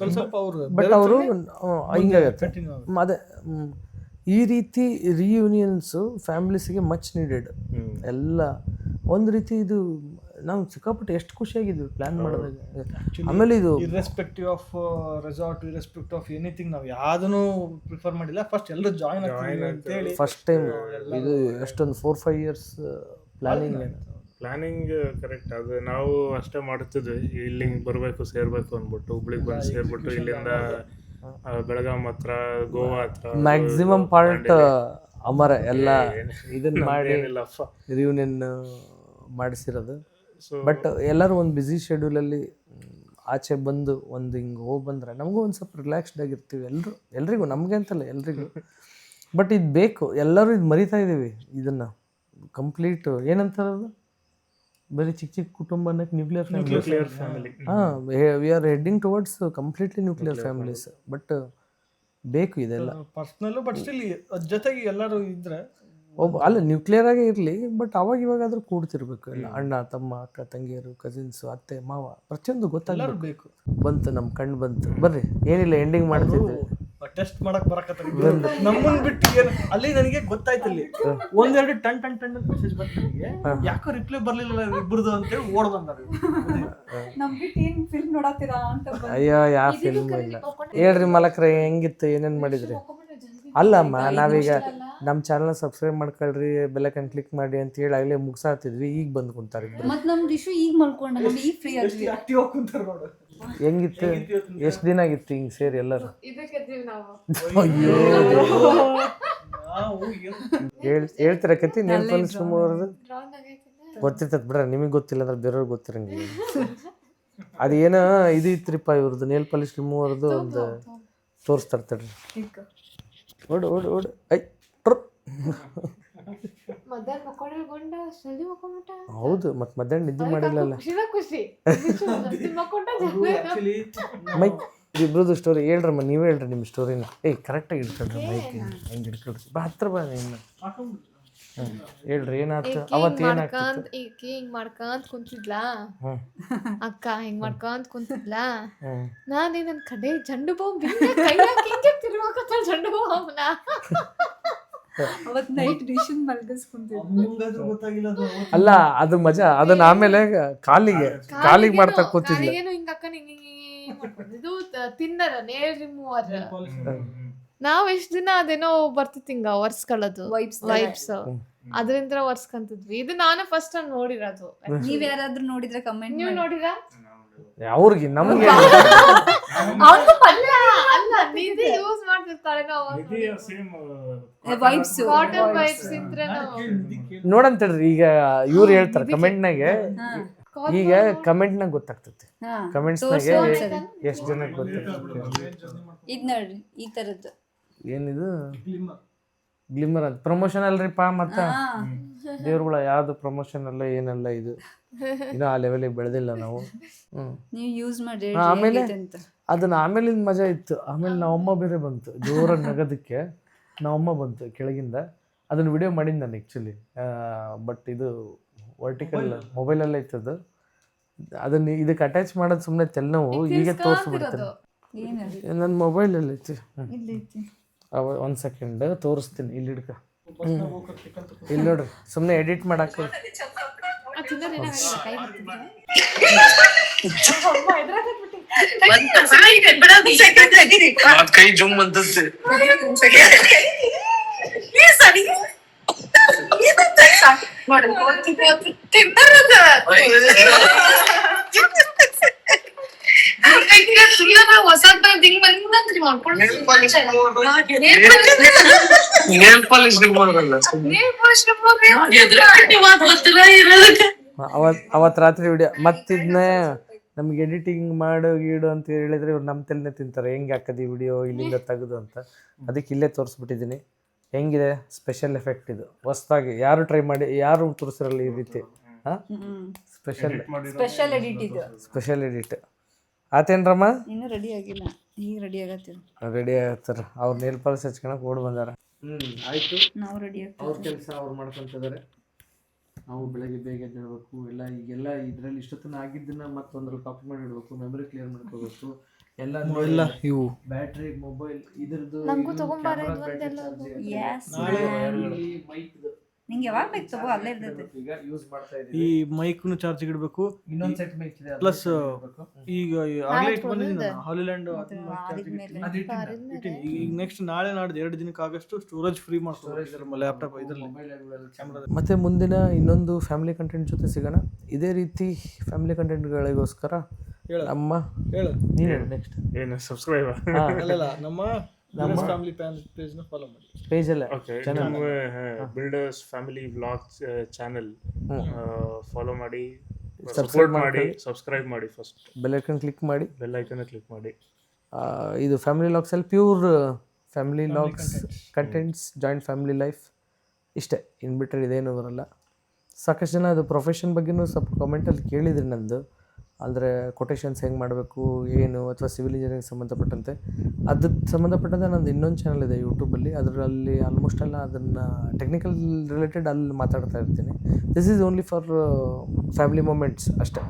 ಸ್ವಲ್ಪ ಅವರು ಬಟ್ ಅವರು ಹಿಂಗಾಗತ್ತೆ ಅದೇ. ಈ ರೀತಿ ರಿಯೂನಿಯನ್ಸು ಫ್ಯಾಮಿಲೀಸ್ಗೆ ಮಚ್ ನೀಡೆಡ್ ಎಲ್ಲ. ಒಂದು ರೀತಿ ಇದು ನಾವು ಸಿಕ್ಕಾಪಟ್ಟೆ ಎಷ್ಟು ಖುಷಿಯಾಗಿದ್ವಿ ಪ್ಲಾನ್ ಮಾಡಿದಾಗ. ಆಮೇಲೆ ಇದು irrespective of resort, irrespective of anything ನಾವು ಯಾವ್ದನ್ನು ಪ್ರಿಫರ್ ಮಾಡಿಲ್ಲ. ಫಸ್ಟ್ ಎಲ್ಲರೂ ಜಾಯಿನ್ ಆಗ್ತೀವಿ ಅಂತೇಳಿ ಫಸ್ಟ್ ಟೈಮ್ ಇದು ಎಷ್ಟೊಂದು 4-5 ಇಯರ್ಸ್ ಪ್ಲಾನಿಂಗ್ ಕರೆಕ್ಟ್. ಅದು ನಾವು ಅಷ್ಟೇ ಮಾಡ್ತಿದ್ವಿ. ಇಲ್ಲಿಂಗ್ ಬರ್ಬೇಕು ಸೇರ್ಬೇಕು ಅಂದ್ಬಿಟ್ಟು ಹುಬ್ಳಿಗೆ ಬಂದು ಸೇರ್ಬಿಟ್ಟು ಇಲ್ಲಿಂದ ಬೆಳಗಾಂ ಹತ್ರ, ಗೋವಾ ಹತ್ರ ಮ್ಯಾಕ್ಸಿಮಮ್ ಪಾರ್ಟ್ ಅಮರ ಎಲ್ಲ ಇದನ್ನ ಮಾಡಿ ರಿಯೂನಿಯನ್ ಮಾಡಿಸಿರೋದು. ಬಟ್ ಎಲ್ಲರೂ ಒಂದು ಬ್ಯುಸಿ ಶೆಡ್ಯೂಲಲ್ಲಿ ಆಚೆ ಬಂದು ಒಂದು ಹಿಂಗೆ ಹೋಗಿ ಬಂದರೆ ನಮಗೂ ಒಂದು ಸ್ವಲ್ಪ ರಿಲ್ಯಾಕ್ಸ್ಡ್ ಆಗಿರ್ತೀವಿ. ಎಲ್ರಿಗೂ, ನಮಗೆ ಅಂತಲ್ಲ ಎಲ್ರಿಗೂ. ಬಟ್ ಇದು ಬೇಕು, ಎಲ್ಲರೂ ಇದು ಮರಿತಾ ಇದ್ದೀವಿ ಇದನ್ನು ಕಂಪ್ಲೀಟ್. ಏನಂತಾರದು ಬರೀ ಚಿಕ್ಕ ಕುಟುಂಬ ಅನ್ನಕ್ಕೆ ನ್ಯೂಕ್ಲಿಯರ್ ಫ್ಯಾಮಿಲಿ. ಹಾಂ, we are heading towards completely nuclear families. But ಬೇಕು ಇದೆಲ್ಲ ಪರ್ಸ್ನಲ್. ಬಟ್ ಸ್ಟಿಲ್ ಜೊತೆಗೆ ಎಲ್ಲರೂ ಇದ್ರೆ ಅಲ್ಲ ನ್ಯೂಕ್ಲಿಯರ್ ಆಗೇ ಇರಲಿ. ಬಟ್ ಅವಾಗ ಇವಾಗಾದ್ರೂ ಕೂಡ್ತಿರ್ಬೇಕು ಎಲ್ಲ. ಅಣ್ಣ ತಮ್ಮ, ಅಕ್ಕ ತಂಗಿಯರು, ಕಸಿನ್ಸು, ಅತ್ತೆ ಮಾವ, ಪ್ರತಿಯೊಂದು ಗೊತ್ತಾಗಬೇಕು. ಬಂತು ನಮ್ಮ ಕಣ್ಣು ಬಂತು. ಬರ್ರಿ ಏನಿಲ್ಲ ಎಂಡಿಂಗ್ ಮಾಡ್ತಿದ್ವಿ. ಟೆಸ್ಟ್ ಮಾಡಕ್ ಬರಕತ್ತ ನಮ್ಮನ್ ಬಿಟ್ಟು ಅಲ್ಲಿ ನನಗೆ ಗೊತ್ತಾಯ್ತು. ಅಲ್ಲಿ ಒಂದೆರಡು ಟನ್ ಮೆಸೇಜ್ ಬಂತು ನನಗೆ. ಯಾಕೋ ರಿಪ್ಲೈ ಬರ್ಲಿಲ್ಲ ಇಬ್ಬರದು ಅಂತೇಳಿ ಓಡ್ ಬಂದಾರ. ಫಿಲ್ಮ್ ನೋಡತ್ತೀರಾ ಅಂತ. ಅಯ್ಯೋ ಯಾವ ಫಿಲ್ಮ್ ಇಲ್ಲ. ಹೇಳ್ರಿ ಮಲಕ್ರೆ ಹೆಂಗಿತ್ತು, ಏನೇನು ಮಾಡಿದ್ರಿ? ಅಲ್ಲಮ್ಮ, ನಾವೀಗ ನಮ್ಮ ಚಾನಲ್ ಸಬ್ಸ್ಕ್ರೈಬ್ ಮಾಡ್ಕೊಳ್ರಿ, ಬೆಲ್ಲೈಕನ್ ಕ್ಲಿಕ್ ಮಾಡಿ ಅಂತ ಹೇಳಿ ಆಗಲೇ ಮುಗಿಸಾತಿದ್ವಿ. ಈಗ ಬಂದು ಕುಂತಾರೆ. ಮತ್ ನಮ್ ರಿಷು ಈಗ ಮಲ್ಕೊಂಡ, ನಮ್ಗೆ ಈಗ ಫ್ರೀ ಆದ್ವಿ. ಆಕ್ಟಿವ್ ಆಗಿ ಕುಂತಾರ ನೋಡು. ಹೆಂಗಿತ್ತು? ಎಷ್ಟು ದಿನ ಆಗಿತ್ತು ಹಿಂಗೆ ಸೇರಿ ಎಲ್ಲರೂ? ಹೇಳ್ತೀರ ಕತಿ? ನೆನಪಲ್ಲಿ ಸುಮಾರು ಗೊತ್ತಿರ್ತದ ಬಿಡ್ರ, ನಿಮಗೆ ಗೊತ್ತಿಲ್ಲ ಅಂದ್ರೆ ಬೇರೆಯವ್ರಿಗೆ ಗೊತ್ತಿರಂಗಿಲ್ಲ. ಅದೇನೋ ಇದು ಇತ್ರಿಪ್ಪ ಇವ್ರದ್ದು, ನೇಲ್ ಪಾಲಿಶ್ ರಿಮೂವರ್ದು ಒಂದು ತೋರಿಸ್ತಾ ಇರ್ತಾರ್ರಿ. ಓಡು ಐ ಹೌದು. ಮತ್ತೆ ಮಧ್ಯಾಹ್ನ ನಿದ್ದೆ ಮಾಡಿಲ್ಲಲ್ಲ. ಮೈಕ್ ಇಬ್ರದ್ದು ಸ್ಟೋರಿ ಹೇಳ್ರಮ್ಮ, ನೀವೇ ಹೇಳ್ರಿ ನಿಮ್ಮ ಸ್ಟೋರಿನ. ಕರೆಕ್ಟಾಗಿ ಇಟ್ಕೊಳ್ರಿ ಮೈಕ್. ಹೆಂಗೆ ಇಟ್ಕೊಳ್ರಿ? ಬಾ ಹತ್ರ ಬಾ. ಹೇಳ್ರಿ ಏನಾಯ್ತು ಅವತ್ತು? ಏನಾಗ್ತಿತ್ತು? ಈಕೆ ಹಿಂಗ್ ಮಾಡ್ಕೊಂತ ಕುಂತಿದ್ಲಾ, ಅಕ್ಕ ಹಿಂಗ್ ಮಾಡ್ಕೊಂತ ಕುಂತಿದ್ಲಾ, ನಾನೇ ನನ್ ಕಡೆ ಜಂಡು ಬಾಂಬ್ ಹಿಂಗೆ ತಿರ್ವಾಕತ್ತ ಜಂಡು ಬಾಂಬ್ನ. ಅವತ್ ನೈಟ್ ರಿಷನ್ ಮಲ್ಗಿಸ್ಕೊಂತಿದ್ವಿ. ಅಲ್ಲ ಅದು ಮಜಾ. ಅದನ್ನ ಆಮೇಲೆ ಕಾಲಿಗೆ ಮಾಡ್ತಾ ಕೂತಿದ್ವಿ. ಏನು ಹಿಂಗ ಅಕ್ಕ ಇದು ತಿನ್ನರ ನೇಲ್ ರಿಮೂವರ್. ನಾವ್ ಎಷ್ಟ್ ದಿನ ಅದೇನೋ ಬರ್ತಿತ್ತು ಹಿಂಗ ಒರ್ಸ್ಕೊಳ್ಳೋದು ವೈಬ್ಸ್. ಅದರಿಂದ ಒರ್ಸ್ಕೊಂತಿದ್ವಿ. ಇದು ನಾನು ಫಸ್ಟ್ ಟೈಮ್ ನೋಡಿರೋದು. ನೀವ್ ಯಾರಾದ್ರೂ ನೋಡಿದ್ರೆ ಕಮೆಂಟ್ ನೀವು ನೋಡಿರಾ? ಅವ್ರಿಗೆ ನಮ್ಗೆ ಅವ್ರಿಗೂ ಅಲ್ಲ ನಿಧಿ ಯೂಸ್ ಮಾಡ್ತಿರ್ತಾರೆ. ನಾವು ಸೇಮ್ ವೈಬ್ಸ್ ಕಾಟನ್ ವೈಬ್ಸ್ ಇದ್ರೆ ನಾವು ನೋಡಂತೇಳ್ರಿ. ಈಗ ಇವ್ರು ಹೇಳ್ತಾರೆ ಕಮೆಂಟ್ನಾಗೆ, ಈಗ ಕಮೆಂಟ್ನಾಗ ಗೊತ್ತಾಗ್ತೈತಿ. ಕಮೆಂಟ್ಸ್ನಾಗೆ ಎಷ್ಟು ಜನಕ್ಕೆ ಗೊತ್ತಾಗ್ತೈತಿ. ಇದ್ ನೋಡ್ರಿ ಈ ತರದ್ದು ಏನಿದು ಗ್ಲಿಮ್ಮರ್ ಅಂತ ಪ್ರಮೋಷನ್ ಅಲ್ರಿಪ್ಪ. ಮತ್ತ ದೇವ್ರುಗಳ ಯಾವ್ದು ಪ್ರಮೋಷನ್ ಅಲ್ಲ ಏನಲ್ಲ, ಇದು ಇನ್ನು ಆ ಲೆವೆಲಿಗೆ ಬೆಳೆದಿಲ್ಲ ನಾವು. ನೀವು ಯೂಸ್ ಮಾಡಿ ಆಮೇಲೆ ಅದನ್ನ ಆಮೇಲಿಂದ ಮಜಾ ಇತ್ತು. ಆಮೇಲೆ ನಾವಮ್ಮ ಬೇರೆ ಬಂತು ಜೋರಾಗಿ ನಗೋದಕ್ಕೆ. ನಾವಮ್ಮ ಬಂತು ಕೆಳಗಿಂದ. ಅದನ್ನ ವಿಡಿಯೋ ಮಾಡಿದ್ದು ನಾನು ಆ್ಯಕ್ಚುಲಿ, ಬಟ್ ಇದು ವರ್ಟಿಕಲ್ ಮೊಬೈಲಲ್ಲೇ ಇತ್ತದು. ಅದನ್ನ ಇದಕ್ಕೆ ಅಟ್ಯಾಚ್ ಮಾಡೋದು ಸುಮ್ಮನೆ ತೆಲ್ನೋವು. ಈಗ ತೋರಿಸ್ಬಿಡ್ತೀನಿ, ನನ್ನ ಮೊಬೈಲಲ್ಲಿ ಐತಿ. ಒಂದು ಸೆಕೆಂಡ್ ತೋರಿಸ್ತೀನಿ. ಇಲ್ಲಿ ಹಿಡ್ಕ, ಇಲ್ಲಿ ನೋಡ್ರಿ. ಸುಮ್ಮನೆ ಎಡಿಟ್ ಮಾಡಕ್ಕೆ ಕೈ ಜುಮ್ ಅಂತ ಅವತ್ತು ರಾತ್ರಿ ವಿಡಿಯೋ. ಮತ್ತಿದ್ನ ನಮ್ಗೆ ಎಡಿಟಿಂಗ್ ಮಾಡು ಗೀಡು ಅಂತ ಹೇಳಿದ್ರೆ ಇವ್ರು ನಮ್ಮ ತಲೆನೇ ತಿಂತಾರೆ. ಹೆಂಗೆ ಹಾಕದಿ ವಿಡಿಯೋ ಇಲ್ಲಿಂದ ತೆಗೆದು ಅಂತ. ಅದಕ್ಕೆ ಇಲ್ಲೇ ತೋರಿಸ್ಬಿಟ್ಟಿದ್ದೀನಿ. ಹೆಂಗಿದೆ ಸ್ಪೆಷಲ್ ಎಫೆಕ್ಟ್ ಇದು, ಹೊಸದಾಗಿ ಯಾರು ಟ್ರೈ ಮಾಡಿ ಯಾರು ತೋರಿಸಿರಲ್ಲ ಈ ರೀತಿ. ಸ್ಪೆಷಲ್ ಎಡಿಟ್ ಇದು. ಸ್ಪೆಷಲ್ ಎಡಿಟ್ ಆತೇನ್ರಮ್ಮ? ಇನ್ನೂ ರೆಡಿ ಆಗಿಲ್ಲ, ಈಗ ರೆಡಿ ಆಗತ್ತೀವಿ. ರೆಡಿ ಆಗತ್ತಾರ. ಅವ್ರ ನೇಲ್ ಪಾಲಿಶ್ ಹಚ್ಕೊಳಕ್ ಓಡ್ ಬಂದಾರ. ಆಯ್ತು, ನಾವು ರೆಡಿ ಆಗ್ತೀವಿ. ಅವ್ರ ಕೆಲಸ ಅವ್ರು ಮಾಡ್ಕೊಂತಿದ್ದಾರೆ. ನಾವು ಬೆಳಗ್ಗೆ ಬೇಗ ಎದ್ದೇಳಬೇಕು. ಈಗೆಲ್ಲ ಇದರಲ್ಲಿ ಇಷ್ಟೊತ್ತನ ಆಗಿದ್ದನ್ನ ಮತ್ತೊಂದ್ರಲ್ಲಿ ಕಾಪಿ ಮಾಡಿ ಇಡಬೇಕು, ಮೆಮೊರಿ ಕ್ಲಿಯರ್ ಮಾಡ್ಕೋಬೇಕು. ಎಲ್ಲ ಇವು ಬ್ಯಾಟ್ರಿ, ಮೊಬೈಲ್ ಇದ್ರದ್ದು ನಿಂಗೆ ಯಾವಾಗ ಬೇಕು ತಗೋ, ಅಲ್ಲೇ ಇರ್ತದೆ. ಈಗ ಯೂಸ್ ಮಾಡ್ತಾ ಈ ಮೈಕ್ನು ಚಾರ್ಜ್ ಇಡಬೇಕು. ಇನ್ನೊಂದ್ ಸೆಟ್ ಮೈಕ್ ಇದೆ, ಪ್ಲಸ್ ಈಗ ಆಗ್ಲೇ ಇಟ್ಟು ಬಂದಿದ್ದೀನಿ ಹಾಲಿಲ್ಯಾಂಡ್. ಈಗ ನೆಕ್ಸ್ಟ್ ನಾಳೆ ನಾಡ್ದು 2 ದಿನಕ್ಕೆ ಆಗಷ್ಟು ಸ್ಟೋರೇಜ್ ಫ್ರೀ ಮಾಡ್ತಾರೆ ಲ್ಯಾಪ್ಟಾಪ್ ಇದರಲ್ಲಿ. ಮತ್ತೆ ಮುಂದಿನ ಇನ್ನೊಂದು ಫ್ಯಾಮಿಲಿ ಕಂಟೆಂಟ್ ಜೊತೆ ಸಿಗೋಣ. ಇದೇ ರೀತಿ ಫ್ಯಾಮಿಲಿ ಕಂಟೆಂಟ್ಗಳಿಗೋಸ್ಕರ ನಮ್ಮ ನೀನು ನೆಕ್ಸ್ಟ್ ಏನು ಸಬ್ಸ್ಕ್ರೈಬ್ ನಮ್ಮ ಫ್ಯಾಮಿಲಿ ಪೇಜ್ ನ ಫಾಲೋ ಮಾಡಿ. ಪೇಜ್ ಅಲ್ಲ, ನಮ್ಮ builders family vlogs channel follow ಮಾಡಿ, ಸಬ್ಸ್ಕ್ರೈಬ್ ಮಾಡಿ. ಫಸ್ಟ್ ಬೆಲ್ ಐಕನ್ ಕ್ಲಿಕ್ ಮಾಡಿ, ಕ್ಲಿಕ್ ಮಾಡಿ. ಇದು ಫ್ಯಾಮಿಲಿ ಲಾಗ್ಸ್ ಅಲ್ಲಿ pure family vlogs contents, joint family life ಇಷ್ಟೇ. ಇನ್ನು ಬಿಟ್ಟರೆ ಇದೇನು ಬರಲ್ಲ. ಸಾಕಷ್ಟು ಜನ ಅದು ಪ್ರೊಫೆಷನ್ ಬಗ್ಗೆನೂ ಸ್ವಲ್ಪ ಕಮೆಂಟಲ್ಲಿ ಕೇಳಿದ್ರಿ ನಂದು. ಅಂದರೆ ಕೊಟೇಶನ್ಸ್ ಹೆಂಗೆ ಮಾಡಬೇಕು ಏನು, ಅಥವಾ ಸಿವಿಲ್ ಇಂಜಿನಿಯರಿಂಗ್ ಸಂಬಂಧಪಟ್ಟಂತೆ ಅದಕ್ಕೆ ಸಂಬಂಧಪಟ್ಟಂತೆ ನಂದು ಇನ್ನೊಂದು ಚಾನಲ್ ಇದೆ ಯೂಟ್ಯೂಬಲ್ಲಿ. ಅದರಲ್ಲಿ ಆಲ್ಮೋಸ್ಟ್ ಎಲ್ಲ ಅದನ್ನು ಟೆಕ್ನಿಕಲ್ ರಿಲೇಟೆಡ್ ಅಲ್ಲಿ ಮಾತಾಡ್ತಾ ಇರ್ತೀನಿ. This is only for family moments ಅಷ್ಟೇ.